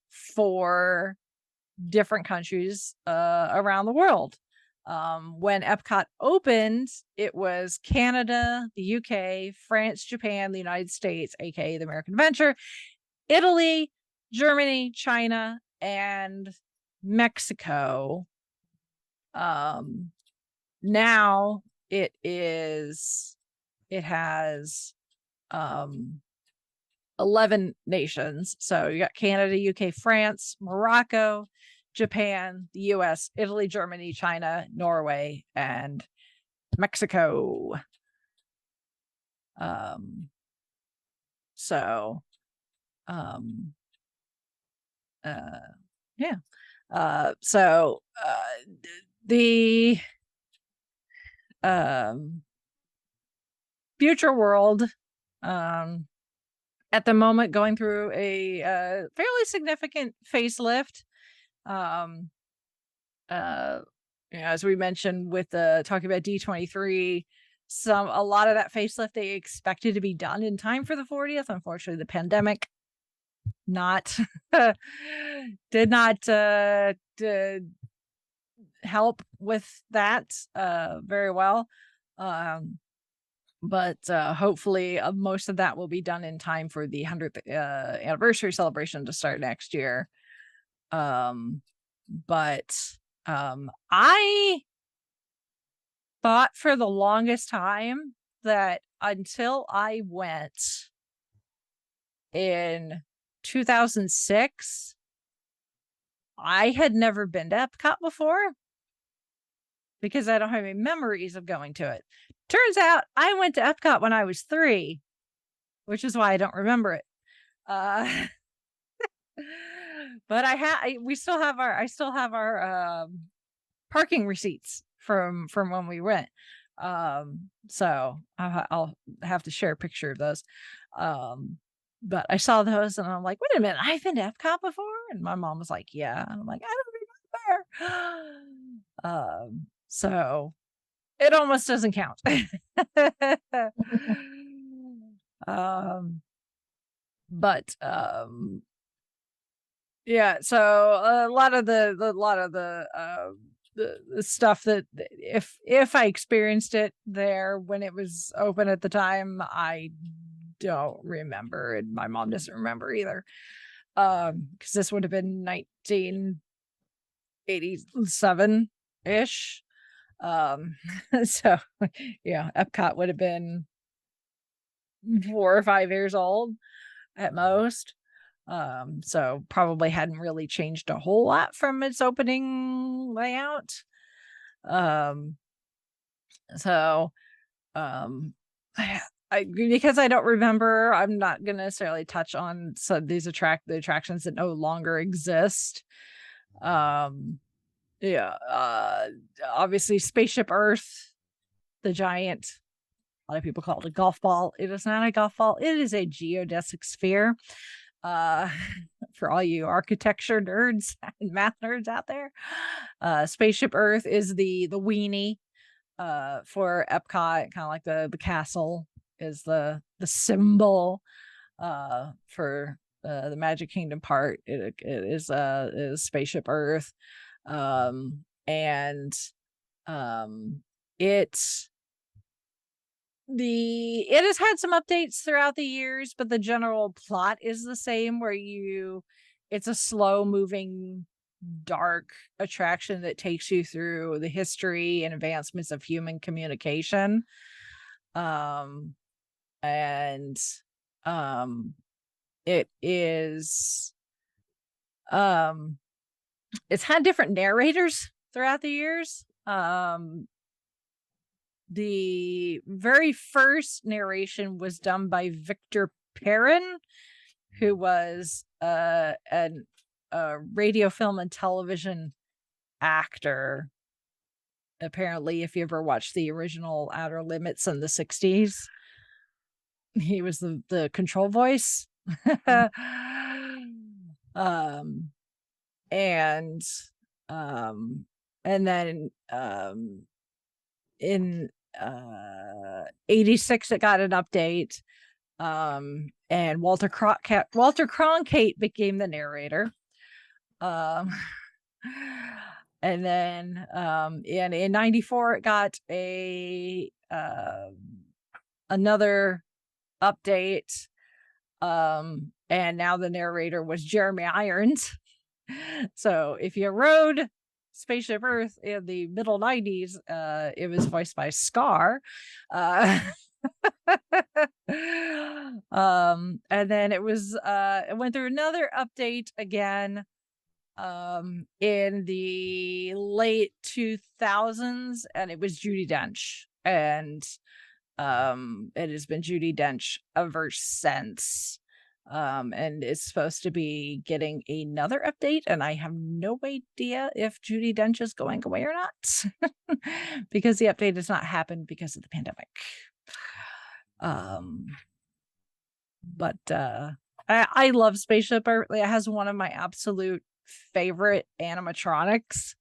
for different countries around the world. When EPCOT opened, it was Canada, the UK, France, Japan, the United States, aka the American Adventure, Italy, Germany, China, and Mexico. Now it has 11 nations. So you got Canada, UK, France, Morocco, Japan, the US, Italy, Germany, China, Norway, and Mexico. So yeah. So the future world at the moment going through a fairly significant facelift. As we mentioned with talking about D23, a lot of that facelift they expected to be done in time for the 40th. Unfortunately, the pandemic did not help with that very well. But hopefully most of that will be done in time for the 100th anniversary celebration to start next year. But I thought for the longest time that until I went in 2006, I had never been to EPCOT before because I don't have any memories of going to it. Turns out I went to EPCOT when I was 3, which is why I don't remember it. But I still have our parking receipts from when we went. So I'll have to share a picture of those. But I saw those and I'm like, wait a minute, I've been to EPCOT before? And my mom was like, yeah. And I'm like, I don't remember. So it almost doesn't count. But yeah, so a lot of the stuff that if I experienced it there when it was open at the time, I don't remember, and my mom doesn't remember either. Because this would have been 1987-ish. So yeah, EPCOT would have been 4 or 5 years old at most. So probably hadn't really changed a whole lot from its opening layout. Because I don't remember, I'm not gonna necessarily touch on the attractions that no longer exist. Obviously Spaceship Earth, the giant, a lot of people call it a golf ball. It is not a golf ball, it is a geodesic sphere. For all you architecture nerds and math nerds out there, Spaceship Earth is the weenie for EPCOT, kind of like the castle is the symbol for the Magic Kingdom part. It is Spaceship Earth. It has had some updates throughout the years, but the general plot is the same, where it's a slow moving dark attraction that takes you through the history and advancements of human communication. It is it's had different narrators throughout the years. The very first narration was done by Victor Perrin, who was a radio, film, and television actor. Apparently, if you ever watched the original Outer Limits in the 60s, he was the control voice. And then in 86 it got an update, and Walter Cronkite became the narrator. And then in 94 it got another update, and now the narrator was Jeremy Irons. So if you rode Spaceship Earth in the middle 90s, it was voiced by Scar. And then it went through another update again in the late 2000s, and it was Judi Dench, and it has been Judi Dench ever since. And it's supposed to be getting another update, and I have no idea if Judi Dench is going away or not, because the update has not happened because of the pandemic. But I love Spaceship Earth. It has one of my absolute favorite animatronics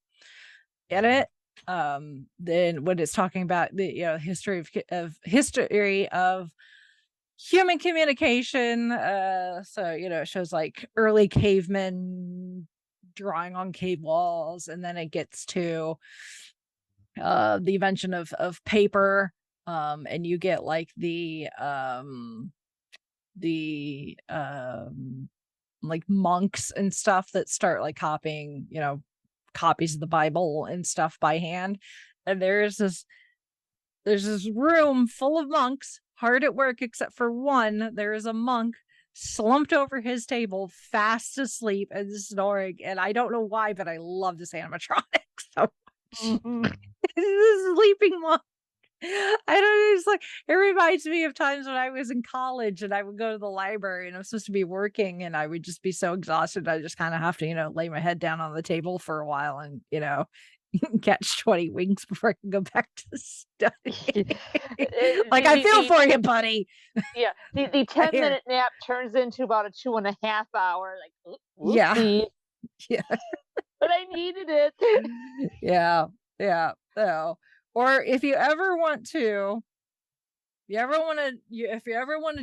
in it. Then when it's talking about the history of human communication, so it shows like early cavemen drawing on cave walls, and then it gets to the invention of paper, and you get like the like monks and stuff that start like copying copies of the Bible and stuff by hand. And there's this room full of monks hard at work, except for one. There is a monk slumped over his table, fast asleep and snoring. And I don't know why, but I love this animatronic so much. This sleeping monk. I don't know, it's like, it reminds me of times when I was in college and I would go to the library and I'm supposed to be working, and I would just be so exhausted. I just kind of have to, lay my head down on the table for a while and, catch 20 winks before I can go back to the study. Like, I feel for you, buddy. Yeah. The 10-minute nap turns into about a 2.5 hour. Like, yeah. Yeah. But I needed it. Yeah. Yeah. So, or if you ever want to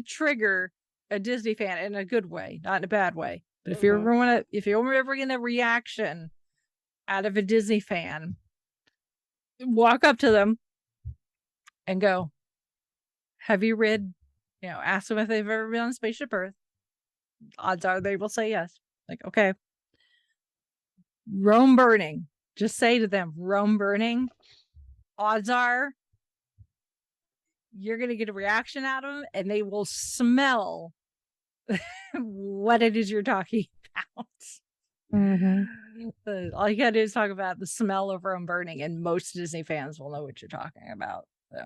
trigger a Disney fan in a good way, not in a bad way, but if you ever get a reaction out of a Disney fan, walk up to them and go, have you read, ask them if they've ever been on Spaceship Earth. Odds are they will say yes. Like, okay. Rome burning. Just say to them, Rome burning. Odds are you're going to get a reaction out of them, and they will smell what it is you're talking about. Mm-hmm. All you got to do is talk about the smell of Rome burning, and most Disney fans will know what you're talking about. So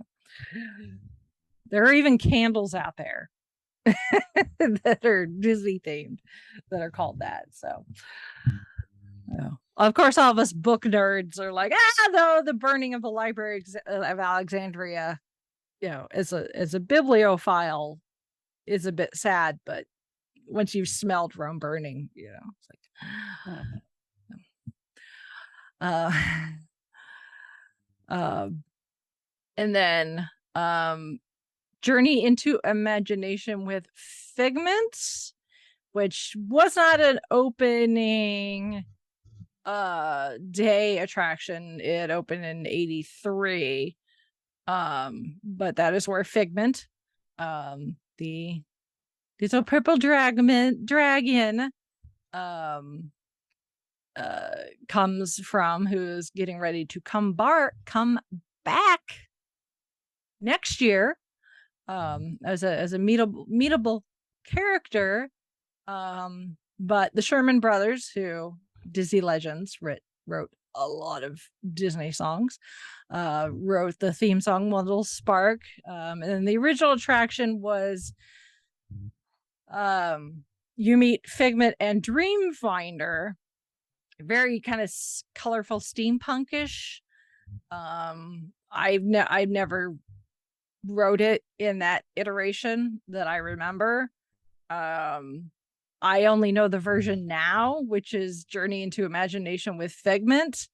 there are even candles out there that are Disney themed that are called that. So of course, all of us book nerds are like, no, the burning of the Library of Alexandria, as a bibliophile is a bit sad, but once you've smelled Rome burning, it's like, and then, Journey into Imagination with Figments, which was not an opening day attraction. It opened in 1983, but that is where Figment, the little purple dragon comes from, who's getting ready to come back next year as a meetable character. But the Sherman Brothers, who Disney Legends wrote a lot of Disney songs, wrote the theme song Little Spark, and then the original attraction was you meet Figment and Dreamfinder, very kind of colorful steampunkish. I've never wrote it in that iteration that I remember. I only know the version now, which is Journey into Imagination with Figment,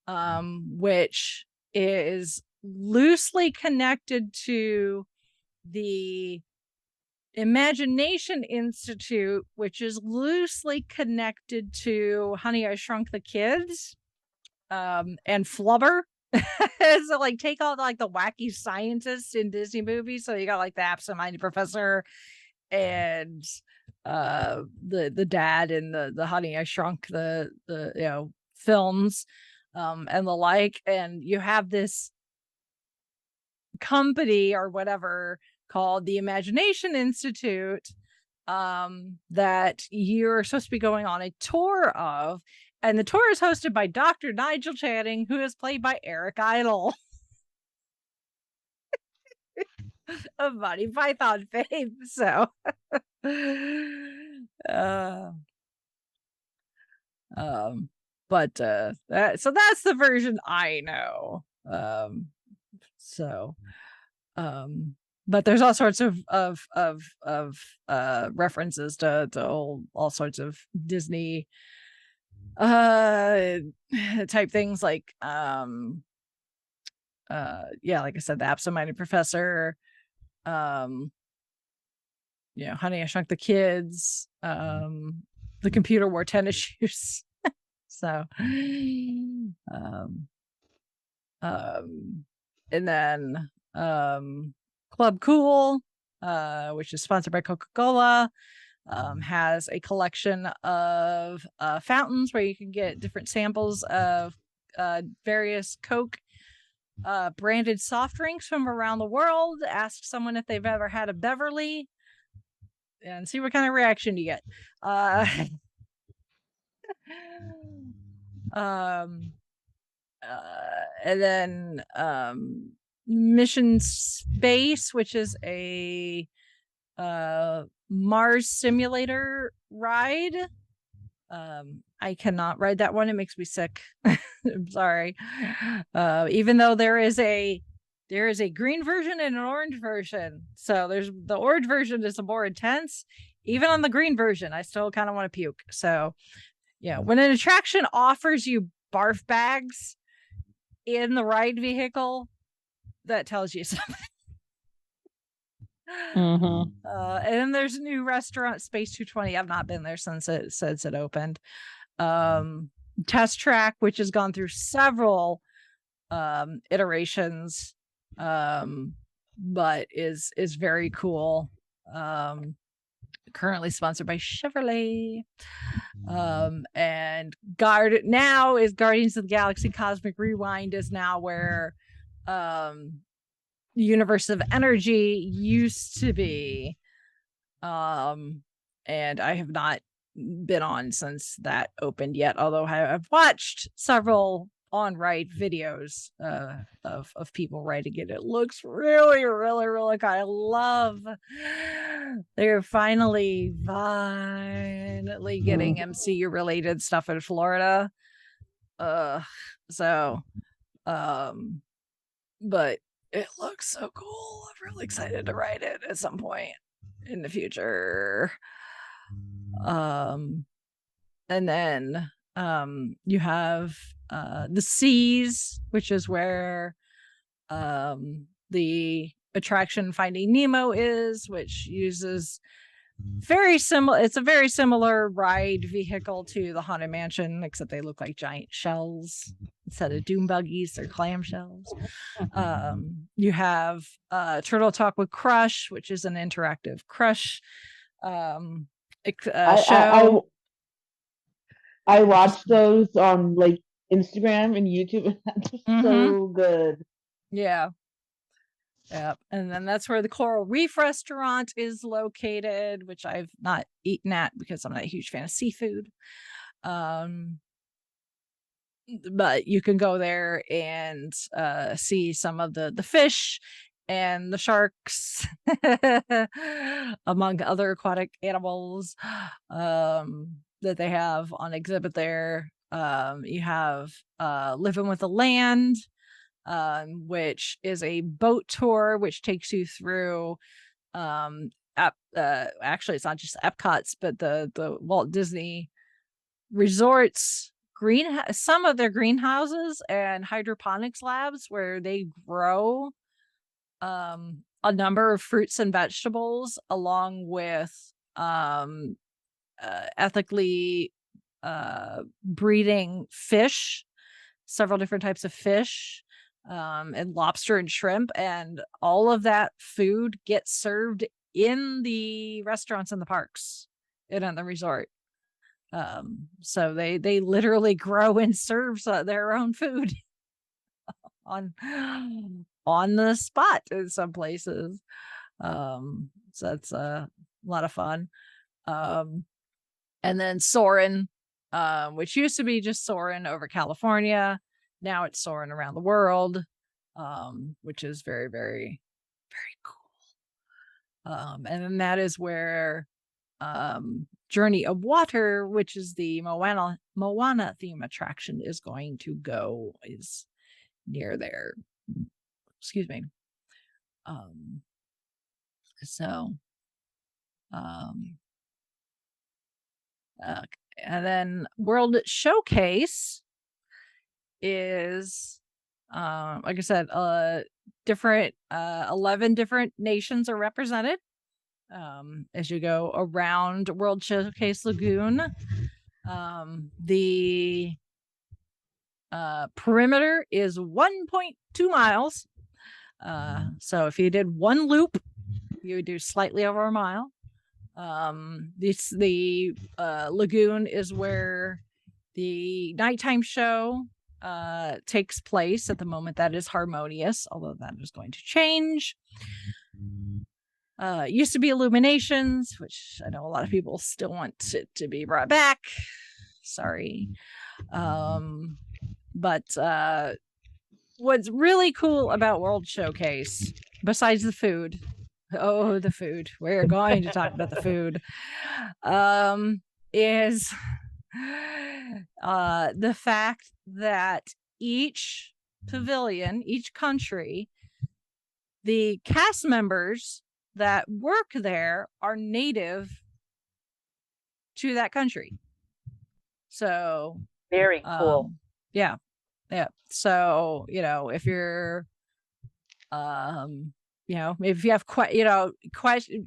which is loosely connected to the Imagination Institute, which is loosely connected to Honey, I Shrunk the Kids, and Flubber. So like, take all like the wacky scientists in Disney movies. So you got like the absent-minded professor and the dad in the Honey, I Shrunk the films, and the like, and you have this company or whatever called the Imagination Institute that you're supposed to be going on a tour of. And the tour is hosted by Dr. Nigel Channing, who is played by Eric Idle of Monty Python fame. So, but so that's the version I know. But there's all sorts of references to all sorts of Disney type things, like like I said, the Absent-Minded Professor, Honey, I Shrunk the Kids, the computer wore tennis shoes. So and then Club Cool, which is sponsored by Coca-Cola, has a collection of fountains where you can get different samples of various Coke branded soft drinks from around the world. Ask someone if they've ever had a Beverly and see what kind of reaction you get. And then Mission Space, which is a Mars simulator ride. I cannot ride that one. It makes me sick. I'm sorry. Even though there is a green version and an orange version. So there's the orange version is more intense. Even on the green version, I still kind of want to puke. So when an attraction offers you barf bags in the ride vehicle, that tells you something. And then there's a new restaurant, Space 220. I've not been there since it opened. Test Track, which has gone through several iterations, but is very cool. Currently sponsored by Chevrolet. And Guardians of the Galaxy Cosmic Rewind is now where Universe of Energy used to be. And I have not been on since that opened yet, although I've watched several on-ride videos of people riding it. It looks really, really, really good. I love they're finally getting MCU related stuff in Florida. But it looks so cool. I'm really excited to ride it at some point in the future. And then you have the Seas, which is where the attraction Finding Nemo is, which uses it's a very similar ride vehicle to the Haunted Mansion, except they look like giant shells instead of doom buggies. They're clam shells. You have Turtle Talk with Crush, which is an interactive Crush show. I watched those on like Instagram and YouTube, and that's so good. Yeah. And then that's where the Coral Reef restaurant is located, which I've not eaten at because I'm not a huge fan of seafood. But you can go there and see some of the fish and the sharks, among other aquatic animals that they have on exhibit there. You have Living with the Land, which is a boat tour which takes you through actually it's not just EPCOT's, but the Walt Disney Resorts some of their greenhouses and hydroponics labs where they grow a number of fruits and vegetables along with ethically breeding fish, several different types of fish, and lobster and shrimp, and all of that food gets served in the restaurants and the parks and at the resort. So they literally grow and serve their own food on on the spot in some places. So that's a lot of fun. And then Soarin', which used to be just Soarin' over California. Now it's Soarin' around the world, which is very, very, very cool. And then that is where Journey of Water, which is the Moana theme attraction, is going to go, is near there. Excuse me. And then World Showcase is, like I said, different 11 different nations are represented. As you go around World Showcase Lagoon, the perimeter is 1.2 miles. So if you did one loop, you would do slightly over a mile. The lagoon is where the nighttime show takes place. At the moment, that is Harmonious, although that is going to change. Used to be Illuminations, which I know a lot of people still want it to be brought back. Sorry. But what's really cool about World Showcase, besides the food, the food, we're going to talk about the food, is the fact that each pavilion, each country, the cast members that work there are native to that country. So very cool. Yeah. So, if you're if you have question,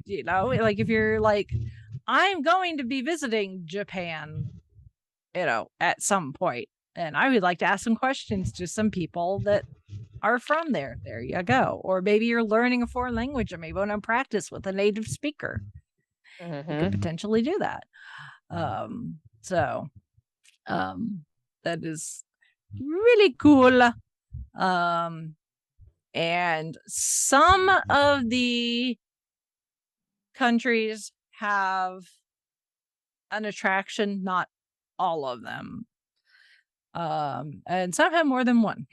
like if you're like, I'm going to be visiting Japan, at some point, and I would like to ask some questions to some people that are from there. There you go. Or maybe you're learning a foreign language and maybe want to practice with a native speaker. You could potentially do that. That is really cool. And some of the countries have an attraction, not all of them. And some have more than one.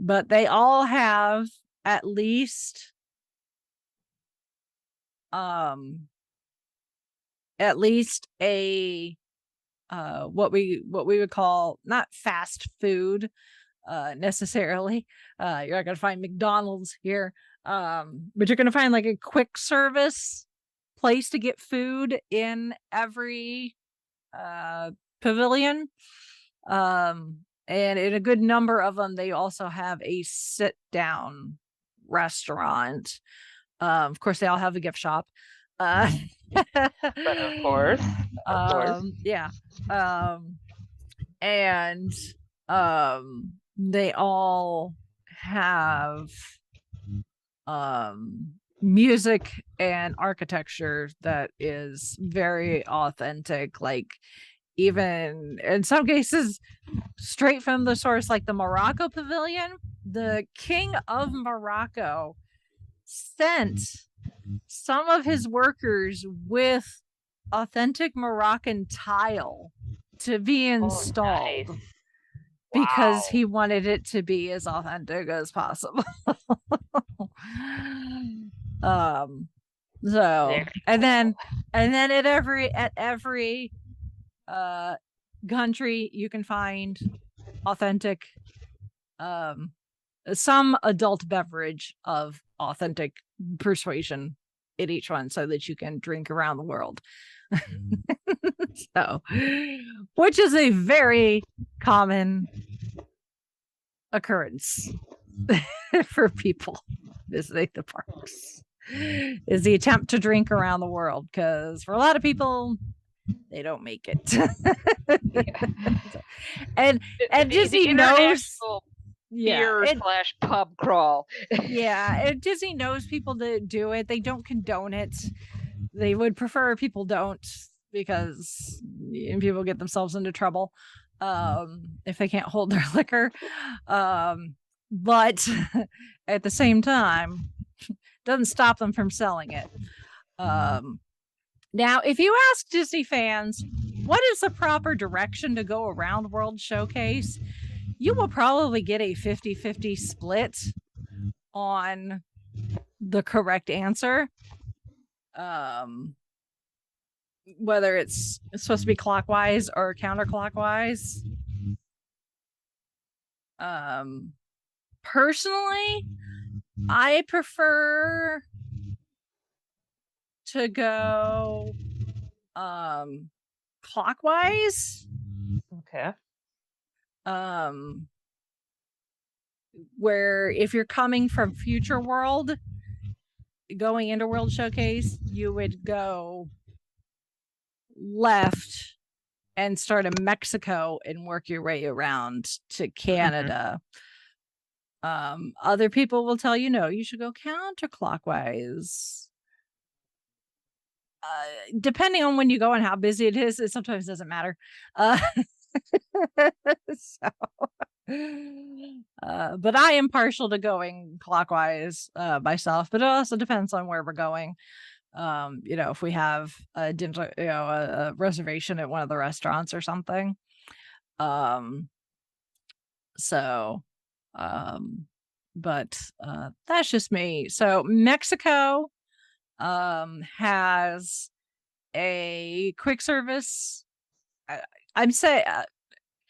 But they all have at least a what we would call not fast food necessarily. You're not gonna find McDonald's here, but you're gonna find like a quick service place to get food in every pavilion. And in a good number of them, they also have a sit down restaurant. Of course, they all have a gift shop. But of course. Yeah. And they all have music and architecture that is very authentic, like even in some cases straight from the source, like the Morocco pavilion. The king of Morocco sent some of his workers with authentic Moroccan tile to be installed. Nice. Because he wanted it to be as authentic as possible. And then at every country you can find authentic some adult beverage of authentic persuasion in each one, so that you can drink around the world. So, which is a very common occurrence for people visiting the parks, is the attempt to drink around the world, because for a lot of people they don't make it. and Disney knows beer / pub crawl. And Disney knows people that do it. They don't condone it. They would prefer people don't, because people get themselves into trouble. if they can't hold their liquor. But at the same time, doesn't stop them from selling it. Now, if you ask Disney fans, what is the proper direction to go around World Showcase? You will probably get a 50-50 split on the correct answer. Whether it's supposed to be clockwise or counterclockwise. Personally, I prefer to go clockwise. Okay. Where if you're coming from Future World, going into World Showcase, you would go left and start in Mexico and work your way around to Canada. Other people will tell you, no, you should go counterclockwise. Depending on when you go and how busy it is, it sometimes doesn't matter. But I am partial to going clockwise myself, but it also depends on where we're going. If we have a dinner, a reservation at one of the restaurants or something. But that's just me. So Mexico has a quick service. I'm saying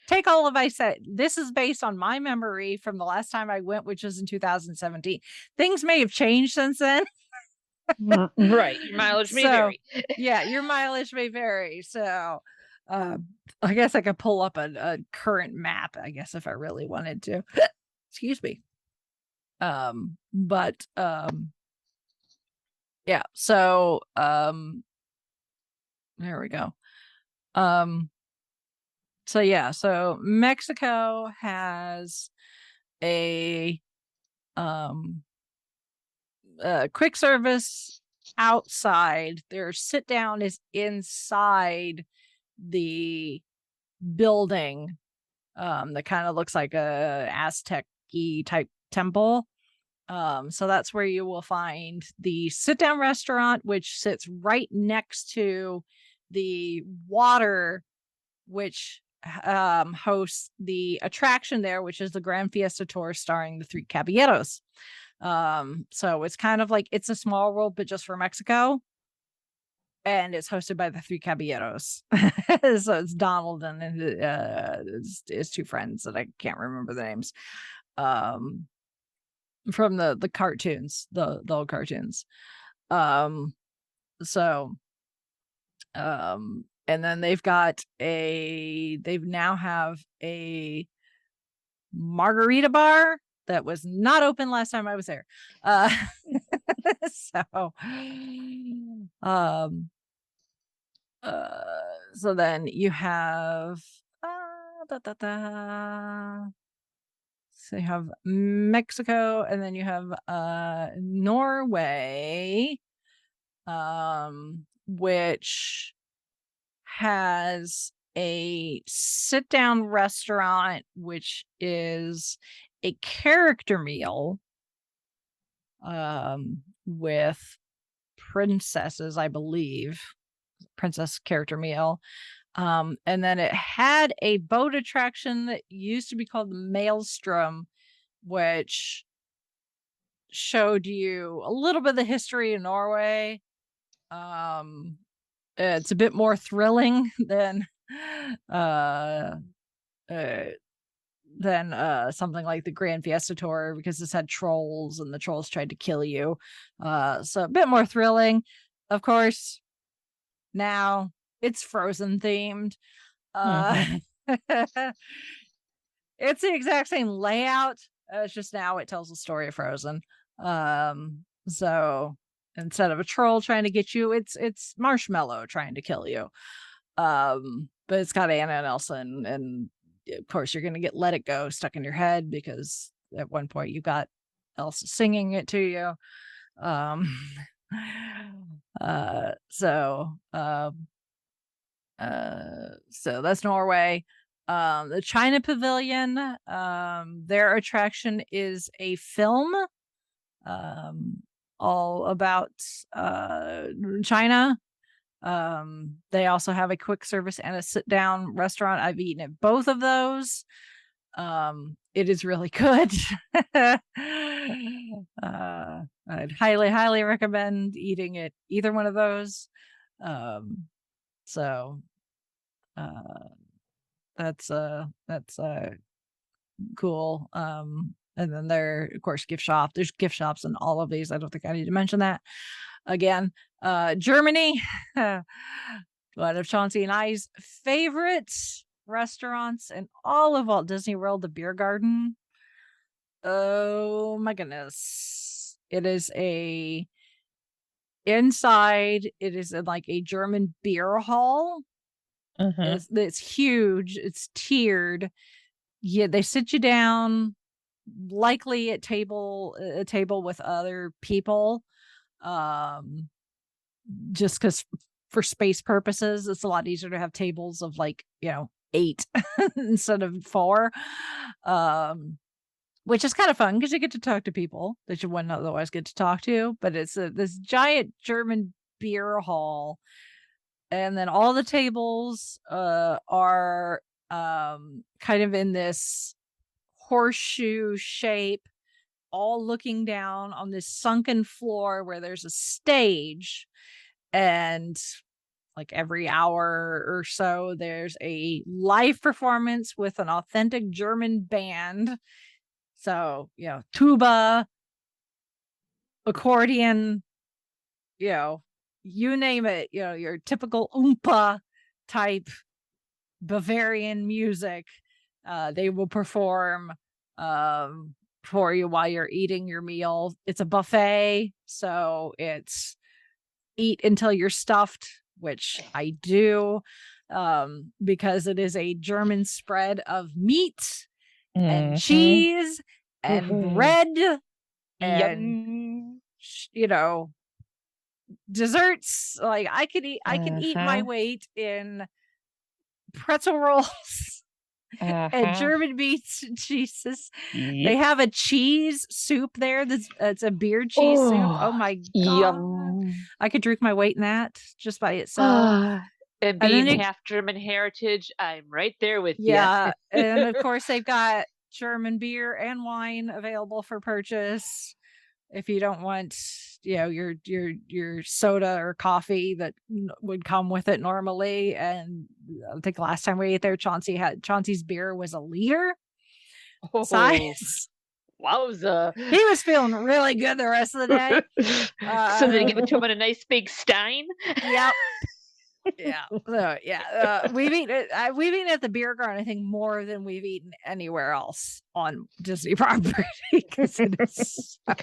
take all of I said. This is based on my memory from the last time I went, which was in 2017. Things may have changed since then. Right. Your mileage may vary. Yeah, your mileage may vary. So I guess I could pull up a current map, I guess, if I really wanted to. Excuse me. Yeah, so there we go. So Mexico has a quick service outside. Their sit down is inside the building that kind of looks like a Aztec-y type temple. So that's where you will find the sit down restaurant, which sits right next to the water, which hosts the attraction there, which is the Grand Fiesta Tour starring the Three Caballeros. So it's kind of like It's a Small World, but just for Mexico. And it's hosted by the Three Caballeros. So it's Donald and his two friends that I can't remember the names. From the cartoons, the old cartoons. And then they now have a margarita bar that was not open last time I was there. So then you have so you have Mexico, and then you have Norway, which has a sit-down restaurant, which is a character meal with princesses, I believe. Princess character meal. And then it had a boat attraction that used to be called the Maelstrom, which showed you a little bit of the history of Norway. It's a bit more thrilling than something like the Grand Fiesta Tour, because this had trolls and the trolls tried to kill you. So a bit more thrilling. Of course, now it's Frozen themed. It's the exact same layout. It's just now it tells the story of Frozen. So instead of a troll trying to get you, it's Marshmallow trying to kill you. But it's got Anna and Elsa, and of course you're gonna get Let It Go stuck in your head, because at one point you got Elsa singing it to you. So that's Norway. The China Pavilion, their attraction is a film all about China. They also have a quick service and a sit down restaurant. I've eaten at both of those. It is really good. I'd highly recommend eating at either one of those. So that's cool. And then there, of course, gift shop. There's gift shops in all of these. I don't think I need to mention that again. Germany, one of Chauncey and I's favorite restaurants in all of Walt Disney World, the Beer Garden. Oh my goodness. It is inside, it is in like a German beer hall. It's huge. It's tiered. Yeah, they sit you down, likely at a table with other people. Just because for space purposes, it's a lot easier to have tables of 8 instead of 4. Which is kind of fun because you get to talk to people that you wouldn't otherwise get to talk to. But it's this giant German beer hall. And then all the tables are kind of in this horseshoe shape, all looking down on this sunken floor where there's a stage. And like every hour or so, there's a live performance with an authentic German band. So, tuba, accordion, you name it, your typical oompa type Bavarian music. They will perform for you while you're eating your meal. It's a buffet, so it's eat until you're stuffed, which I do, because it is a German spread of meat and cheese and bread and desserts. Like I can eat my weight in pretzel rolls and German meats and cheeses. They have a cheese soup there. It's a beer cheese soup. Oh my god! Yum. I could drink my weight in that just by itself. And being half German heritage, I'm right there with you. Yeah, and of course they've got German beer and wine available for purchase. If you don't want, your soda or coffee that would come with it normally. And I think last time we ate there, Chauncey's beer was a liter size. Wowza. He was feeling really good the rest of the day. So they give it to him in a nice big stein? Yep. Yeah. So we've eaten at the Beer Garden, I think, more than we've eaten anywhere else on Disney property. Because it is not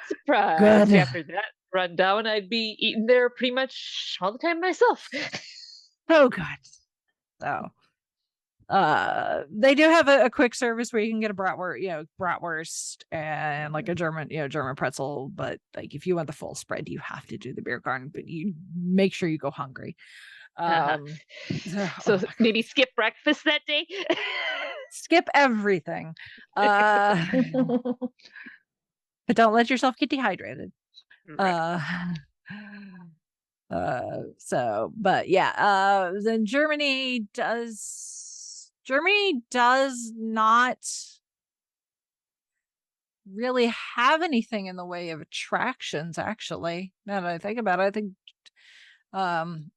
surprised. Good. After that rundown, I'd be eating there pretty much all the time myself. Oh god. So they do have a quick service where you can get a bratwurst and like a German pretzel. But like if you want the full spread, you have to do the Beer Garden. But you make sure you go hungry. So maybe skip breakfast that day. Skip everything. But don't let yourself get dehydrated. Right. Then Germany does not really have anything in the way of attractions, actually. Now that I think about it, I think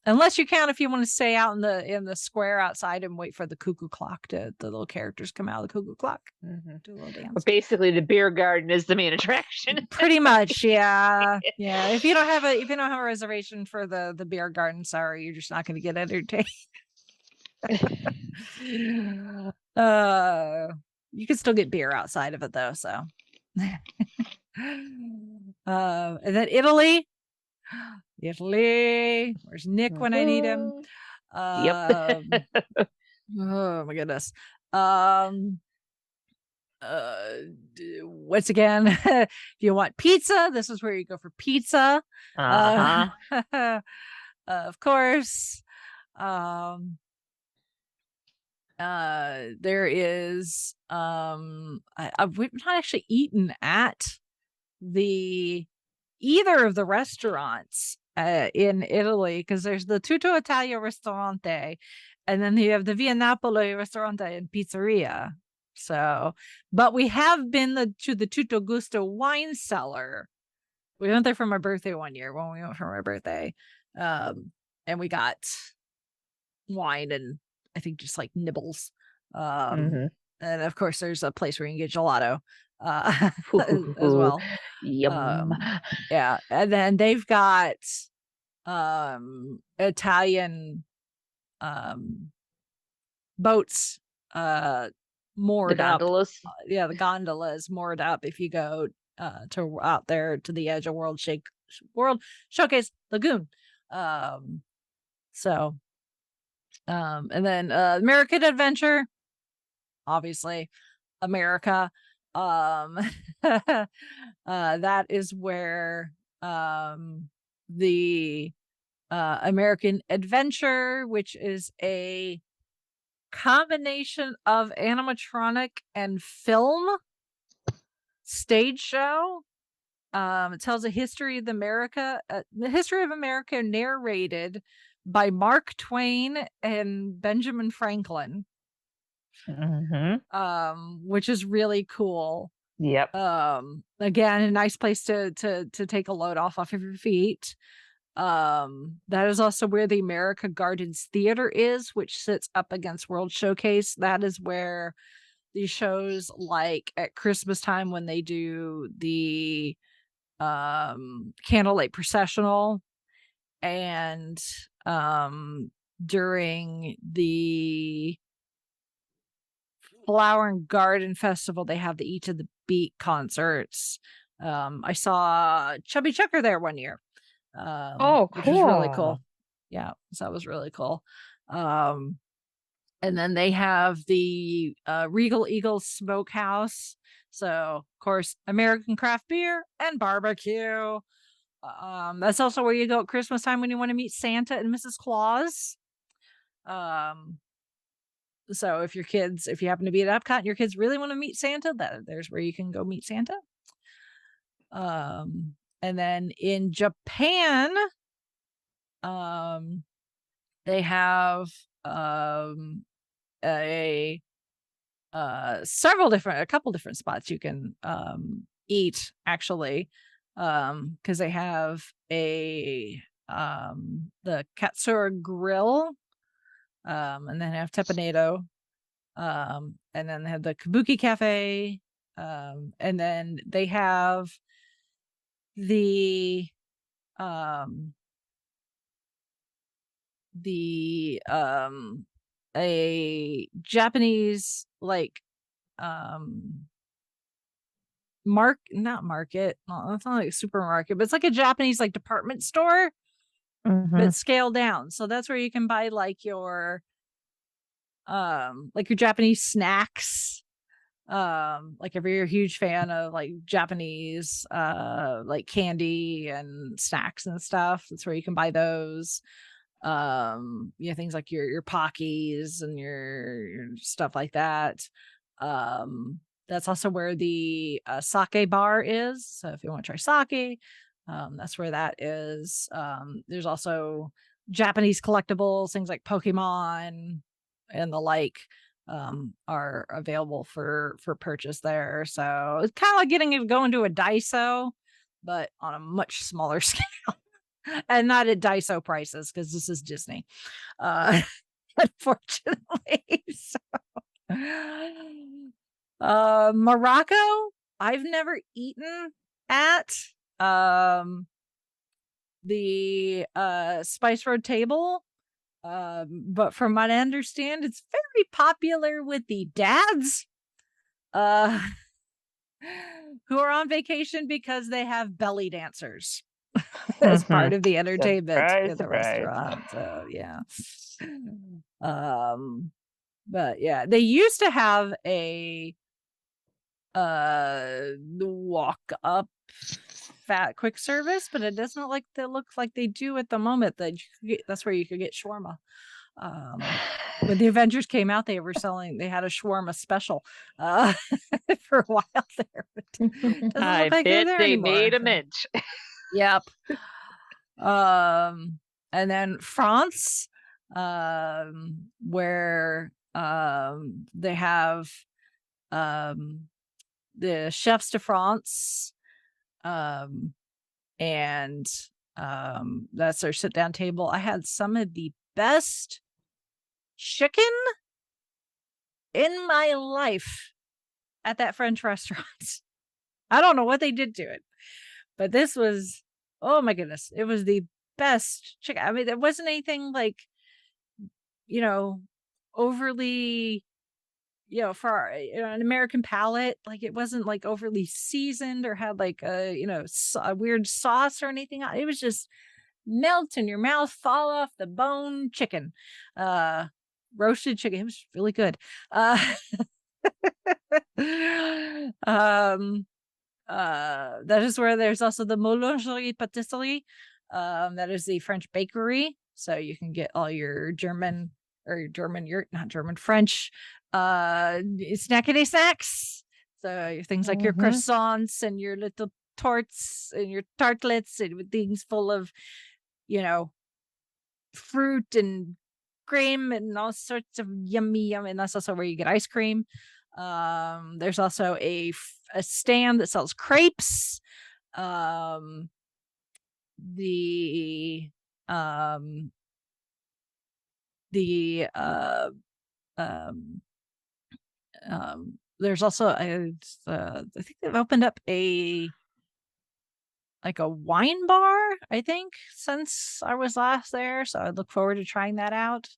unless you count if you want to stay out in the square outside and wait for the cuckoo clock the little characters come out of the cuckoo clock, do a little dance. But basically the Beer Garden is the main attraction. Pretty much, yeah. Yeah. If you don't have a reservation for the Beer Garden, sorry, you're just not going to get entertained. You can still get beer outside of it though, so and then Italy, where's Nick when I need him? Yep. Oh my goodness. Once again, if you want pizza, this is where you go for pizza. Of course. There is we've not actually eaten at either of the restaurants in Italy, because there's the Tutto Italia Ristorante, and then you have the Via Napoli Ristorante and Pizzeria. So, but we have been to the Tutto Gusto wine cellar. We went there for my birthday one year when we went for my birthday, and we got wine and I think just like nibbles. And of course, there's a place where you can get gelato as well. Yum. Yeah, and then they've got Italian boats moored The gondolas. up. Yeah, the gondolas moored up if you go to out there to the edge of World Showcase Lagoon. And then American Adventure, obviously America. That is where the American Adventure, which is a combination of animatronic and film stage show. It tells the history of America narrated by Mark Twain and Benjamin Franklin. Which is really cool. Yep. Again, a nice place to take a load off of your feet. That is also where the America Gardens Theater is, which sits up against World Showcase. That is where these shows, like at Christmas time when they do the candlelight processional, and during the Flower and Garden Festival, they have the Eat to the Beat concerts. I saw Chubby Checker there one year. Cool. Which was really cool. Yeah, so that was really cool. And then they have the Regal Eagle Smokehouse. So, of course, American craft beer and barbecue. That's also where you go at Christmas time when you want to meet Santa and Mrs. Claus. So if you happen to be at Epcot and your kids really want to meet Santa, there's where you can go meet Santa. And then in Japan, they have a couple different spots you can eat, actually, because they have the Katsura Grill, and then have Teppanyaki, and then they have the Kabuki Cafe, and then they have a Japanese like not market, no, it's not like a supermarket, but it's like a Japanese like department store, but scaled down. So that's where you can buy like your Japanese snacks. Like if you're a huge fan of like Japanese like candy and snacks and stuff, that's where you can buy those. Things like your Pockies and your stuff like that. That's also where the sake bar is. So if you want to try sake, that's where that is. There's also Japanese collectibles, things like Pokemon and the like, are available for purchase there. So it's kind of like going to a Daiso, but on a much smaller scale. And not at Daiso prices, because this is Disney, unfortunately. Morocco, I've never eaten at the Spice Road table, but from what I understand, it's very popular with the dads who are on vacation because they have belly dancers as part of the entertainment at the restaurant. So yeah. But yeah, they used to have a walk up fat quick service, but it doesn't look like they do at the moment. That's where you could get shawarma. When the Avengers came out, they had a shawarma special for a while there. But doesn't I look like bet they're there they anymore. made a mince. Yep. And then France, where they have the chefs de France, and that's their sit down table. I had some of the best chicken in my life at that French restaurant. I don't know what they did to it, but this was, oh my goodness, it was the best chicken. I mean, there wasn't anything like, overly, for an American palate, like it wasn't like overly seasoned or had like a weird sauce or anything. It was just melt in your mouth, fall off the bone chicken, roasted chicken. It was really good. That is where there's also the Boulangerie Patisserie. That is the French bakery, so you can get all your French snackety snacks. So things like your croissants and your little torts and your tartlets and things full of, fruit and cream and all sorts of yummy. And that's also where you get ice cream. There's also a stand that sells crepes. There's also I think they've opened up a wine bar, I think, since I was last there, so I look forward to trying that out.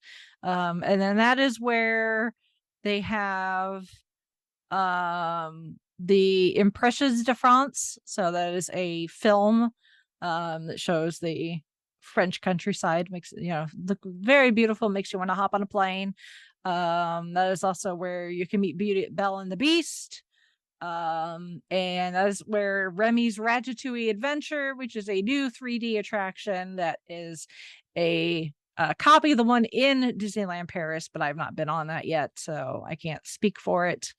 And then that is where they have the Impressions de France. So that is a film that shows the French countryside, makes it look very beautiful, makes you want to hop on a plane. That is also where you can meet Belle and the Beast. And that is where Remy's Ratatouille Adventure, which is a new 3D attraction that is a copy of the one in Disneyland Paris, but I've not been on that yet, so I can't speak for it.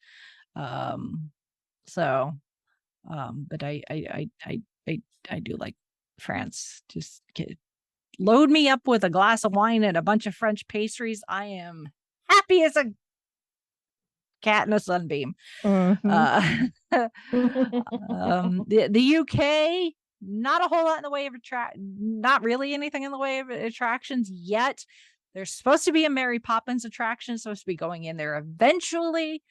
But I do like France. Just load me up with a glass of wine and a bunch of French pastries. I am happy as a cat in a sunbeam. The UK, not a whole lot in the way of not really anything in the way of attractions yet. There's supposed to be a Mary Poppins attraction supposed to be going in there eventually.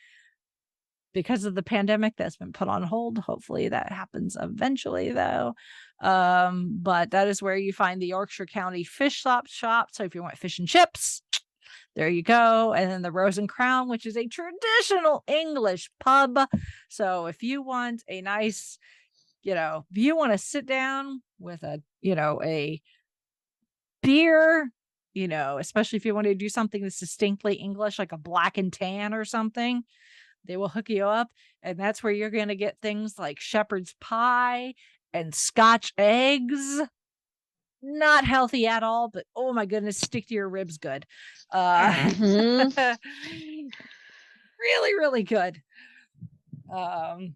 Because of the pandemic, that's been put on hold. Hopefully that happens eventually, though. But that is where you find the Yorkshire County Fish shop. So if you want fish and chips, there you go. And then the Rose and Crown, which is a traditional English pub. So if you want a nice, if you want to sit down with a beer, especially if you want to do something that's distinctly English, like a black and tan or something, they will hook you up. And that's where you're going to get things like shepherd's pie and Scotch eggs. Not healthy at all, but oh my goodness, stick to your ribs good. Really, really good. And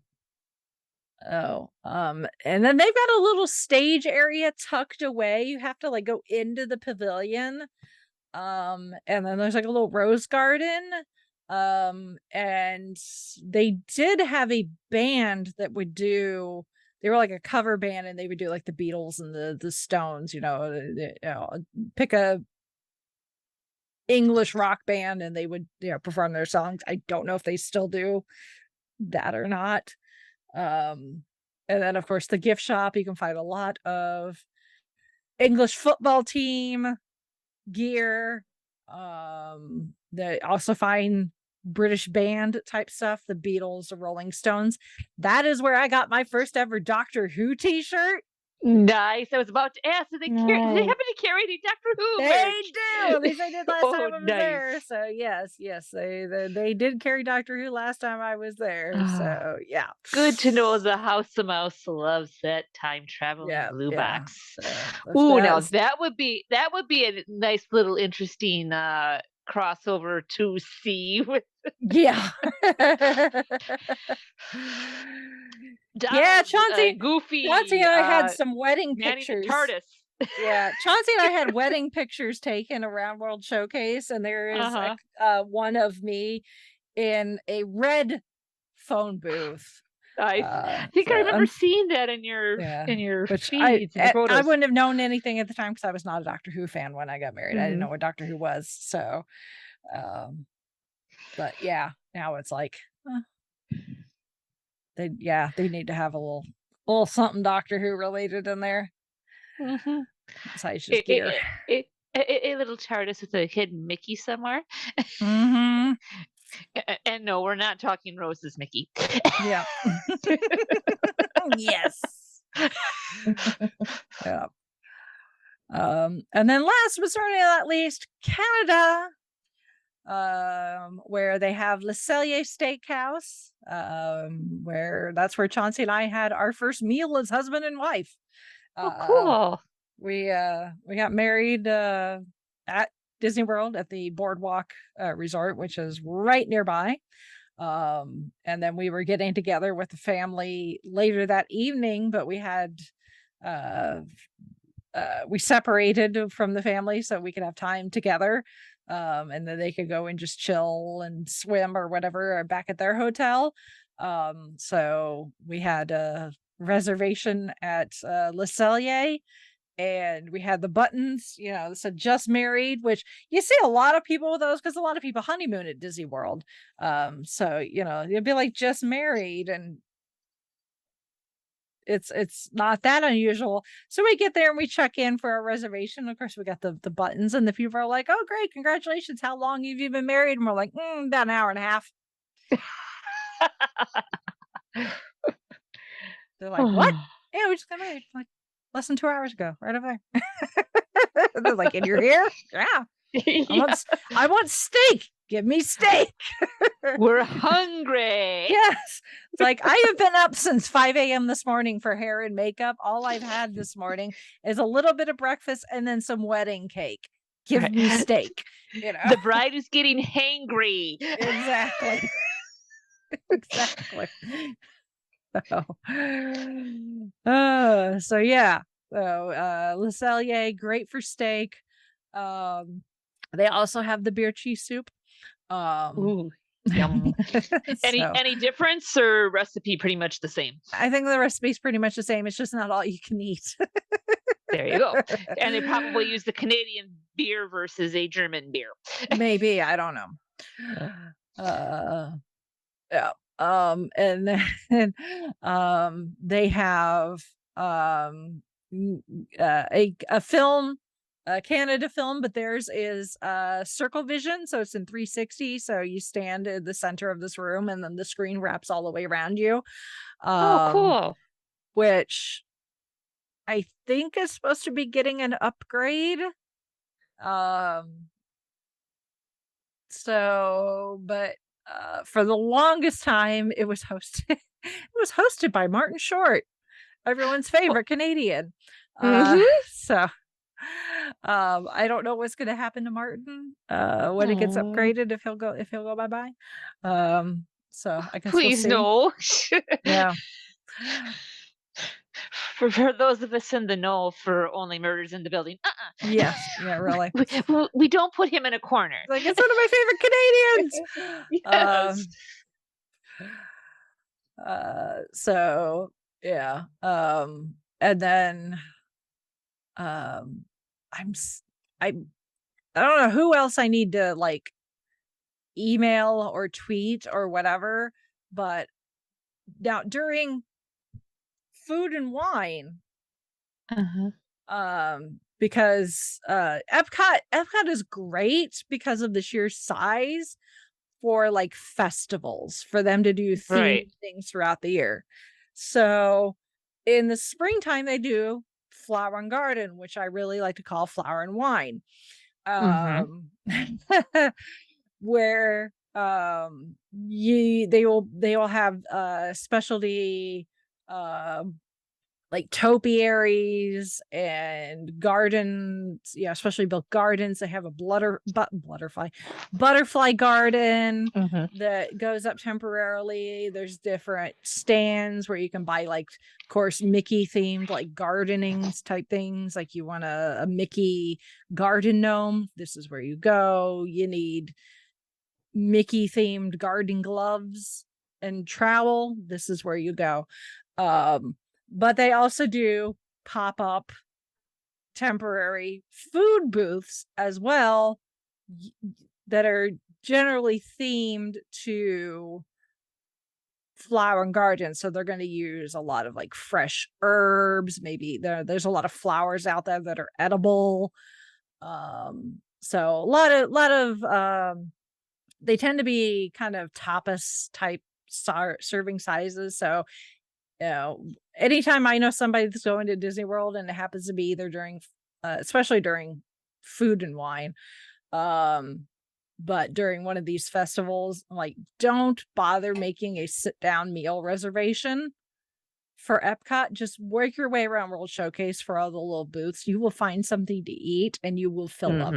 then they've got a little stage area tucked away. You have to go into the pavilion. And then there's a little rose garden. And they did have a band that would do, they were like a cover band, and they would do like the Beatles and the Stones, pick a English rock band and they would, perform their songs. I don't know if they still do that or not. And then of course the gift shop, you can find a lot of English football team gear. They also find British band type stuff, the Beatles, the Rolling Stones. That is where I got my first ever Doctor Who t-shirt. Nice. I was about to ask, did they happen Nice. to carry any Doctor Who They merch? do. At least I did last time I was nice. there. So yes, they did carry Doctor Who last time I was there. So yeah, Good to know the House of Mouse loves that time traveling blue box. So Ooh, now that would be a nice little interesting crossover to see with yeah. Donald, Chauncey, Goofy, Chauncey and I had some wedding Manny the pictures. TARDIS. Yeah, Chauncey and I had wedding pictures taken around World Showcase, and there is one of me in a red phone booth. I think I remember seeing that in your feeds. I wouldn't have known anything at the time because I was not a Doctor Who fan when I got married. I didn't know what Doctor Who was. So, but yeah, now it's like they need to have a little something Doctor Who related in there. Besides just gear. A little TARDIS with a hidden Mickey somewhere. And no, we're not talking Rose's Mickey. Yeah. Yes. Yeah. And then last but certainly not least, Canada, where they have Le Cellier Steakhouse, where Chauncey and I had our first meal as husband and wife. Cool. We got married at Disney World at the Boardwalk Resort, which is right nearby. And then we were getting together with the family later that evening, but we had we separated from the family so we could have time together. And then they could go and just chill and swim or whatever back at their hotel. So we had a reservation at Le Cellier. And we had the buttons, that said just married, which you see a lot of people with those because a lot of people honeymoon at Disney World. So, you'd be like just married, and it's not that unusual. So we get there and we check in for our reservation. Of course, we got the buttons, and the people are like, "Oh, great, congratulations! How long have you been married?" And we're like, "About an hour and a half." They're like, "What?" Yeah, we just got married. Like, less than 2 hours ago, right over there. They're like, "And you're here?" Yeah. I want steak. Give me steak. We're hungry. Yes. It's like, I have been up since 5 a.m. this morning for hair and makeup. All I've had this morning is a little bit of breakfast and then some wedding cake. Give me steak. The bride is getting hangry. Exactly. Exactly. So yeah. So Le Cellier, great for steak. They also have the beer cheese soup. Ooh, yum. Any difference, or recipe pretty much the same? I think the recipe's pretty much the same. It's just not all you can eat. There you go. And they probably use the Canadian beer versus a German beer. Maybe, I don't know. Yeah. And then they have a film, a Canada film, but theirs is circle vision, so it's in 360. So you stand in the center of this room, and then the screen wraps all the way around you. Cool. Which I think is supposed to be getting an upgrade. But for the longest time, it was hosted by Martin Short, everyone's favorite Canadian. So I don't know what's going to happen to Martin when it gets upgraded, if he'll go bye-bye. So I guess please we'll see. No. Yeah. For those of us in the know, for Only Murders in the Building. Yes. Yeah, really. We don't put him in a corner. Like, it's one of my favorite Canadians. Yes. So yeah. And then I don't know who else I need to like email or tweet or whatever, but now during Food and Wine, because Epcot is great because of the sheer size for like festivals, for them to do themed things throughout the year. So in the springtime, they do Flower and Garden, which I really like to call Flower and Wine. Where they will have specialty like topiaries and gardens, especially built gardens. They have a butterfly garden that goes up temporarily. There's different stands where you can buy, like, of course, Mickey themed, like, gardening type things. Like, you want a Mickey garden gnome, this is where you go. You need Mickey themed garden gloves and trowel, this is where you go. But they also do pop-up temporary food booths as well that are generally themed to flower and garden. So they're going to use a lot of, like, fresh herbs. Maybe there's a lot of flowers out there that are edible. So a lot of they tend to be kind of tapas type serving sizes. So, anytime I know somebody that's going to Disney World, and it happens to be either during, especially during Food and Wine, but during one of these festivals, like, don't bother making a sit-down meal reservation for Epcot. Just work your way around World Showcase for all the little booths. You will find something to eat, and you will fill up.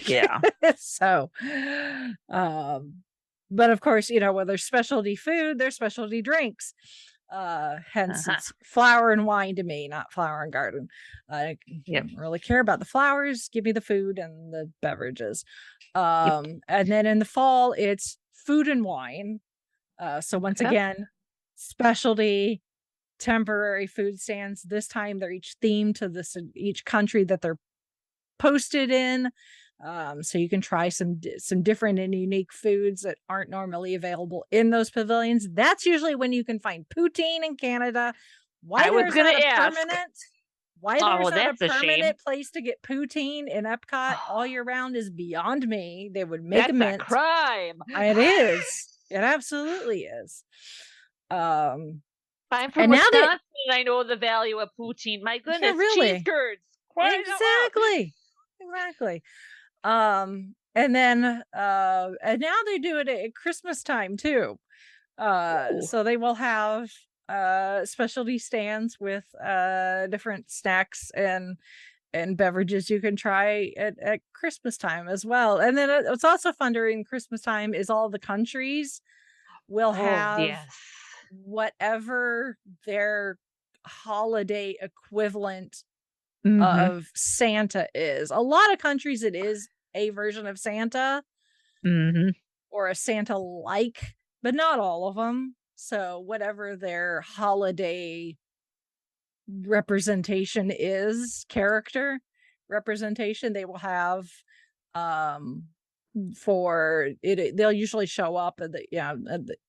Yeah. So, but of course, when there's specialty food, there's specialty drinks. Hence it's Flower and Wine to me, not Flower and Garden. I don't really care about the flowers. Give me the food and the beverages. And then in the fall, it's Food and Wine. So once again, specialty temporary food stands. This time they're each themed to each country that they're posted in. So you can try some different and unique foods that aren't normally available in those pavilions. That's usually when you can find poutine in Canada. Why there's not a permanent place to get poutine in Epcot all year round is beyond me. They would make a crime. It is. It absolutely is. I'm from Wisconsin, and I know the value of poutine. My goodness, cheese curds. Exactly. And then and now they do it at Christmas time too. So they will have specialty stands with different snacks and beverages you can try at Christmas time as well. And then it's also fun during Christmas time is all the countries will have whatever their holiday equivalent of Santa is. A lot of countries it is a version of Santa or a Santa like, but not all of them. So whatever their holiday representation is, character representation, they will have for it. They'll usually show up at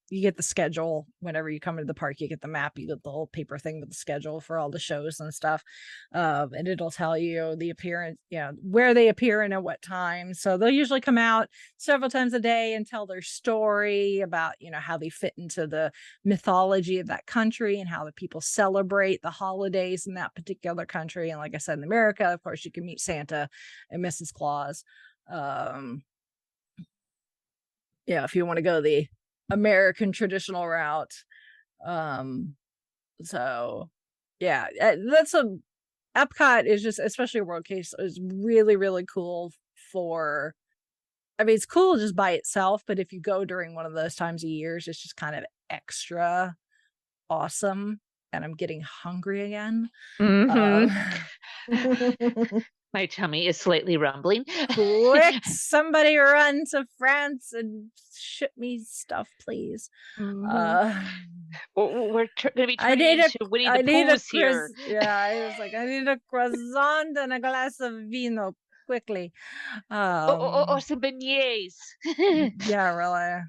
you get the schedule whenever you come into the park. You get the map, you get the whole paper thing with the schedule for all the shows and stuff, and it'll tell you the appearance, where they appear and at what time. So they'll usually come out several times a day and tell their story about how they fit into the mythology of that country and how the people celebrate the holidays in that particular country. And like I said, in America, of course, you can meet Santa and Mrs. Claus. If you want to go the American traditional route. So yeah, that's Epcot is just, especially World Case, is really, really cool for, it's cool just by itself, but if you go during one of those times of years, it's just kind of extra awesome. And I'm getting hungry again. My tummy is slightly rumbling. Quick, somebody run to France and ship me stuff, please. We're going to be turning into Winnie the Pooh's here. I was like, I need a croissant and a glass of vino quickly. Or some beignets. Yeah, really.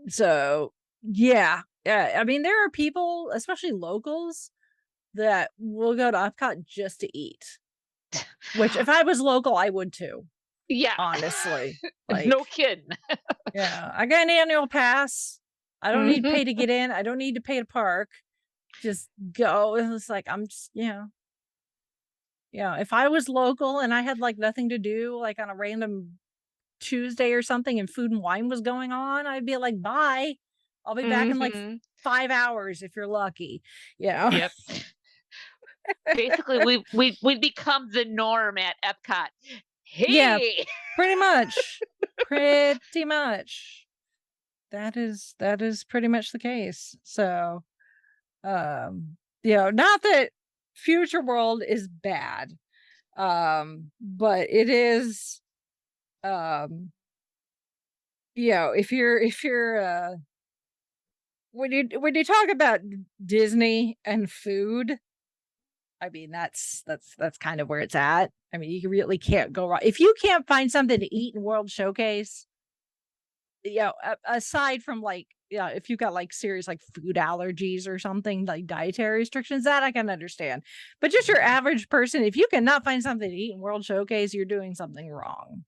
So yeah. There are people, especially locals, that will go to Epcot just to eat. Which, if I was local, I would too. Yeah, honestly, no kidding. Yeah, I got an annual pass. I don't need to pay to get in. I don't need to pay to park. Just go. It's like, I'm just, if I was local and I had like nothing to do, like on a random Tuesday or something, and Food and Wine was going on, I'd be like, bye. I'll be back in like 5 hours if you're lucky. Yep. Basically, we become the norm at EPCOT. Hey. Yeah, pretty much. Pretty much. That is pretty much the case. So, not that Future World is bad, but it is, if you're when you talk about Disney and food, I mean, that's kind of where it's at. I mean, you really can't go wrong. If you can't find something to eat in World Showcase, aside from like, if you've got like serious like food allergies or something, like dietary restrictions, that I can understand. But just your average person, if you cannot find something to eat in World Showcase, you're doing something wrong.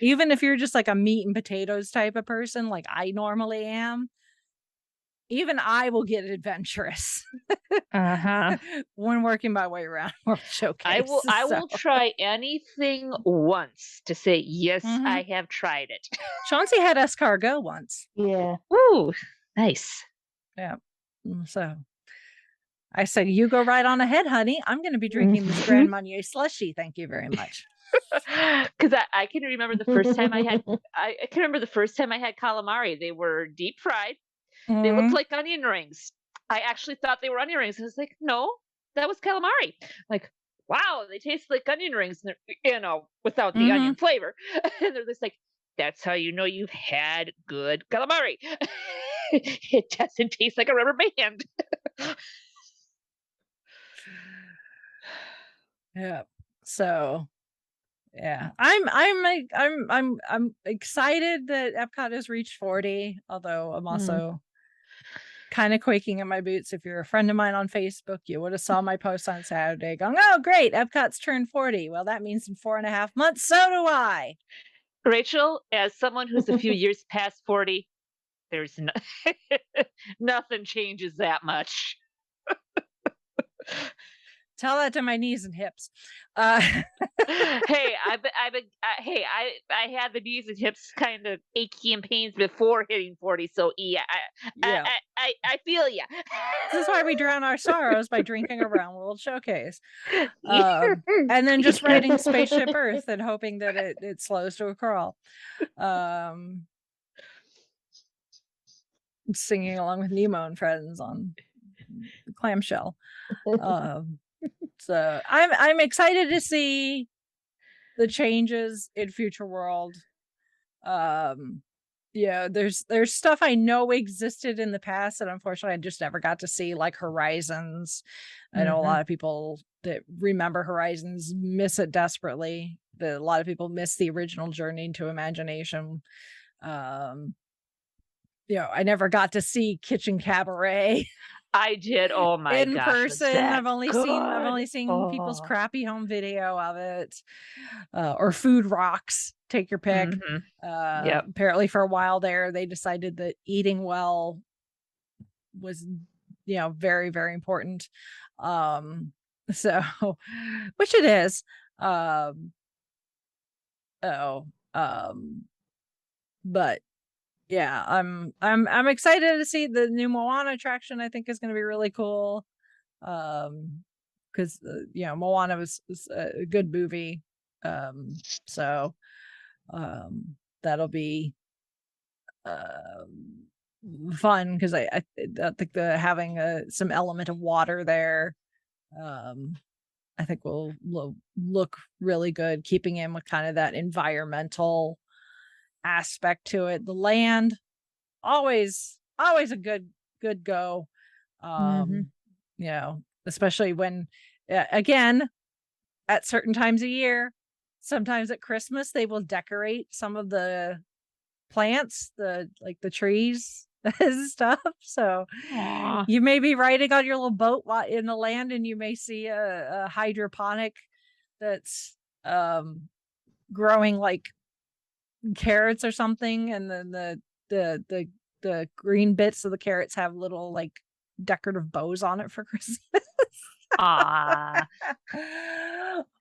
Even if you're just like a meat and potatoes type of person, like I normally am, even I will get adventurous when working my way around World Showcase. I will try anything once to say, yes, I have tried it. Chauncey had escargot once. Yeah. Ooh, nice. Yeah. So I said, you go right on ahead, honey. I'm going to be drinking this Grand Marnier slushy. Thank you very much. Because I can remember the first time I had calamari. They were deep fried. They looked like onion rings. I actually thought they were onion rings. I was like, no, that was calamari. Like, wow, they taste like onion rings, without the onion flavor. And they're just like, that's how you know you've had good calamari. It doesn't taste like a rubber band. Yeah. So, yeah, I'm excited that Epcot has reached 40. Although I'm also kind of quaking in my boots. If you're a friend of mine on Facebook, you would have saw my post on Saturday going, oh great, Epcot's turned 40. Well, that means in 4.5 months, so do I. Rachel, as someone who's a few years past 40, there's nothing changes that much. Tell that to my knees and hips. Hey, I had the knees and hips kind of achy and pains before hitting 40. So yeah, I feel ya. This is why we drown our sorrows by drinking around World Showcase, and then just riding Spaceship Earth and hoping that it slows to a crawl. Singing along with Nemo and friends on Clamshell. So I'm excited to see the changes in Future World. There's stuff I know existed in the past that unfortunately I just never got to see, like Horizons. I know a lot of people that remember Horizons miss it desperately. A lot of people miss the original Journey into Imagination. I never got to see Kitchen Cabaret. I did. Oh my in gosh, person. I've only seen people's crappy home video of it, or Food Rocks. Take your pick. Apparently, for a while there, they decided that eating well was, very, very important. So, which it is. But. Yeah, I'm excited to see the new Moana attraction. I think is going to be really cool, because Moana was a good movie, so that'll be fun because I think having some element of water there, I think will look really good, keeping in with kind of that environmental aspect to it. The land, always a good go. Especially when again at certain times of year, sometimes at Christmas they will decorate some of the plants, the trees and stuff. So you may be riding on your little boat in the land and you may see a hydroponic that's growing like carrots or something, and then the the green bits of the carrots have little like decorative bows on it for Christmas. Ah.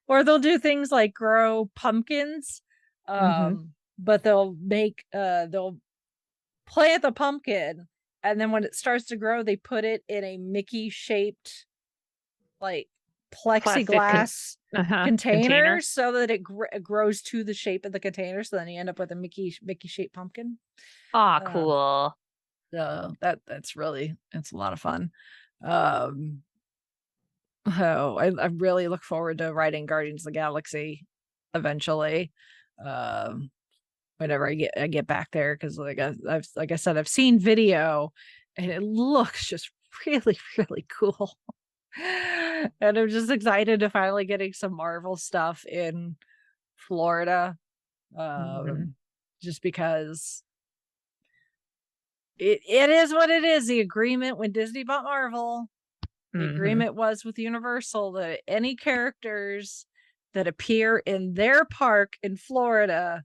Or they'll do things like grow pumpkins, but they'll plant the pumpkin, and then when it starts to grow, they put it in a Mickey shaped like plexiglass container so that it grows to the shape of the container. So then you end up with a Mickey shaped pumpkin. Cool. So that's really, it's a lot of fun. I really look forward to writing Guardians of the Galaxy eventually. Whenever I get back there, because like I said, I've seen video and it looks just really, really cool. And I'm just excited to finally getting some Marvel stuff in Florida. Just because it is what it is. The agreement when Disney bought Marvel, the agreement was with Universal that any characters that appear in their park in Florida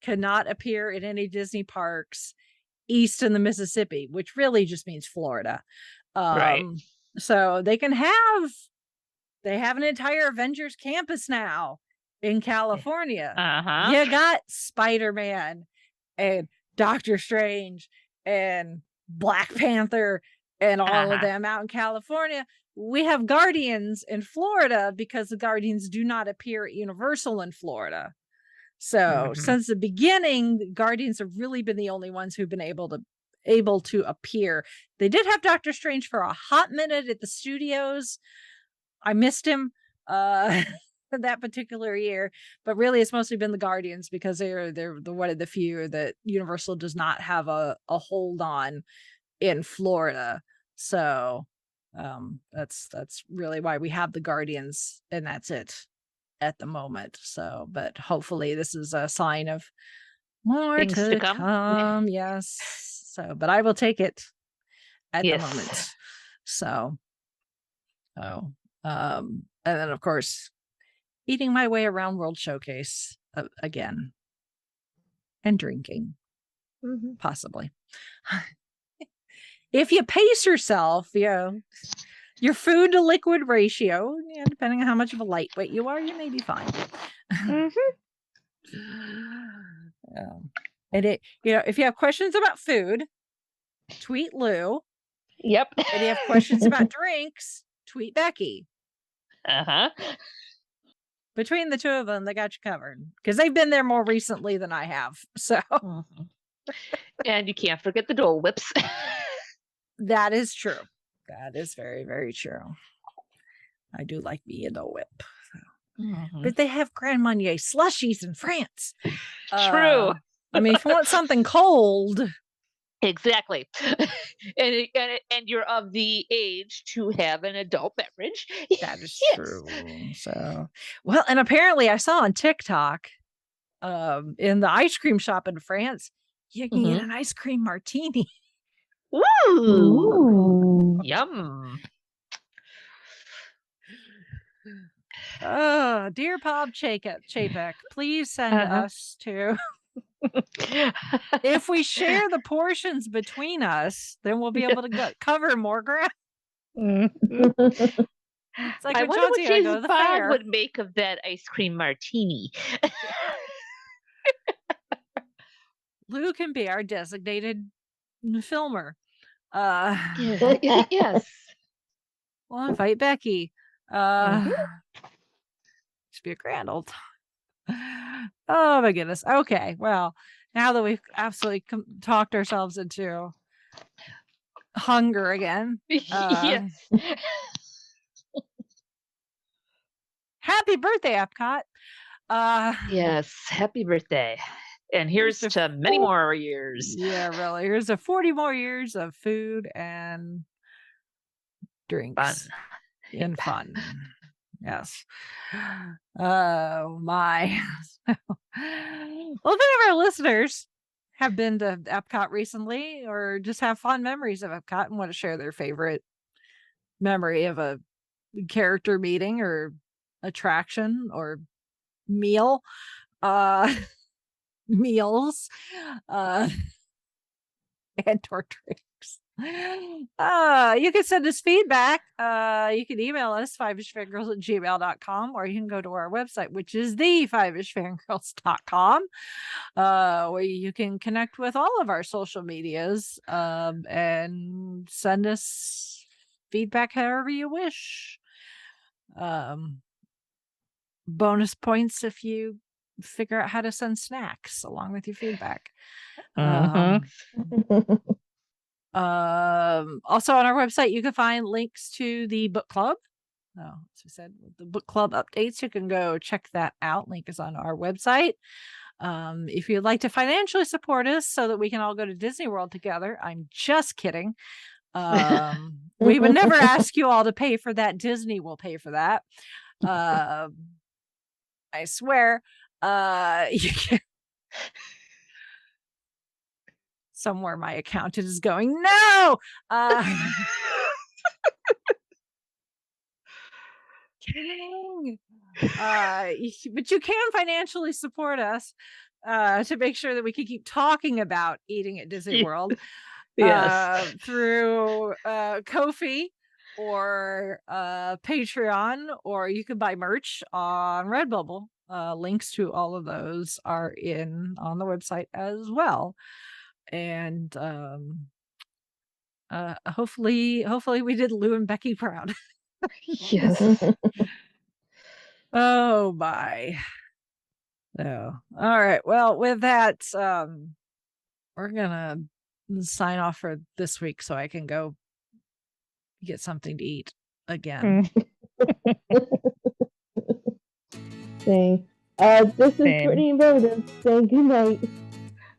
cannot appear in any Disney parks east in the Mississippi, which really just means Florida. Right. So they have an entire Avengers campus now in California. You got Spider-Man and Doctor Strange and Black Panther and all of them out in California. We have Guardians in Florida because the Guardians do not appear at Universal in Florida. So since the beginning, the Guardians have really been the only ones who've been able to appear. They did have Doctor Strange for a hot minute at the studios. I missed him that particular year, but really it's mostly been the Guardians because they're the one of the few that Universal does not have a hold on in Florida. So that's really why we have the Guardians, and that's it at the moment. So, but hopefully this is a sign of more Things to to come. Yes. So, but I will take it at the moment. So, and then of course, eating my way around World Showcase again, and drinking, possibly. If you pace yourself, your food to liquid ratio, depending on how much of a lightweight you are, you may be fine. And if you have questions about food, tweet Lou. Yep. And if you have questions about drinks, tweet Becky. Between the two of them, they got you covered because they've been there more recently than I have. So, and you can't forget the Dole Whips. That is true. That is very, very true. I do like me a Dole Whip. But they have Grand Marnier slushies in France. True. I mean, if you want something cold. Exactly. And you're of the age to have an adult beverage. That is true. So, well, and apparently I saw on TikTok, in the ice cream shop in France, you can get an ice cream martini. Ooh. Yum. Dear Bob Chapek, please send us to. If we share the portions between us, then we'll be able to cover more ground. It's like I wonder what James Bond would make make of that ice cream martini. Lou can be our designated filmer. Yes. We'll invite Becky. Should be a grand old time. Oh my goodness. Okay. Well, now that we've absolutely talked ourselves into hunger again. Yes. Happy birthday, EPCOT. Yes. Happy birthday. And here's to many more years. Yeah, really. Here's to 40 more years of food and drinks and fun. Yes. Oh my. Well, if any of our listeners have been to EPCOT recently or just have fond memories of EPCOT and want to share their favorite memory of a character meeting or attraction or meal, meals, and or tricks. You can send us feedback. You can email us fivishfangirls@gmail.com, or you can go to our website, which is the fivishfangirls.com, where you can connect with all of our social medias and send us feedback however you wish. Bonus points if you figure out how to send snacks along with your feedback. Also on our website, you can find links to the book club. As we said, the book club updates, you can go check that out. Link is on our website. If you'd like to financially support us so that we can all go to Disney World together, I'm just kidding. We would never ask you all to pay for that. Disney will pay for that. I swear. You can. Somewhere my accountant is going, no! Kidding. But you can financially support us to make sure that we can keep talking about eating at Disney World. Yes. Through Ko-fi or Patreon, or you can buy merch on Redbubble. Links to all of those are on the website as well. And hopefully we did Lou and Becky proud. Yes. Oh my. So all right, well, with that, we're gonna sign off for this week so I can go get something to eat again. This is Brittany and Meredith saying good night.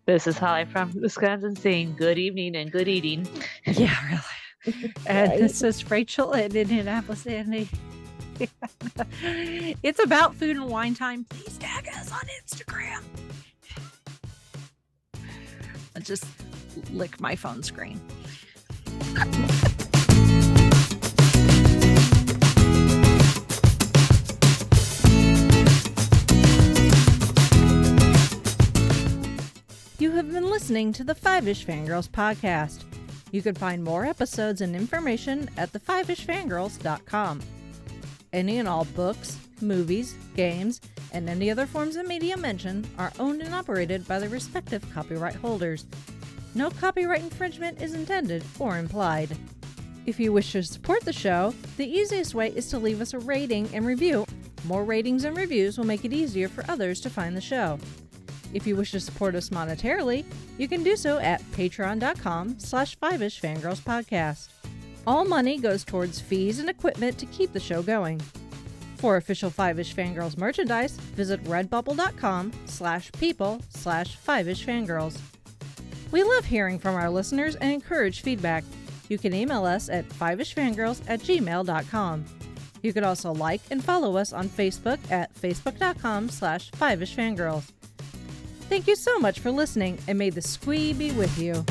This is Holly from Wisconsin saying good evening and good eating. Yeah, really. And this is Rachel in Indianapolis, Indiana. It's about food and wine time. Please tag us on Instagram. I'll just lick my phone screen. You have been listening to the Fiveish Fangirls podcast. You can find more episodes and information at thefivishfangirls.com. Any and all books, movies, games, and any other forms of media mentioned are owned and operated by the respective copyright holders. No copyright infringement is intended or implied. If you wish to support the show, the easiest way is to leave us a rating and review. More ratings and reviews will make it easier for others to find the show. If you wish to support us monetarily, you can do so at patreon.com/Fiveish Fangirls Podcast. All money goes towards fees and equipment to keep the show going. For official Fiveish Fangirls merchandise, visit redbubble.com/people/Fiveish Fangirls. We love hearing from our listeners and encourage feedback. You can email us at fivishfangirls@gmail.com. You can also like and follow us on Facebook at facebook.com/Fiveish Fangirls. Thank you so much for listening, and may the squee be with you.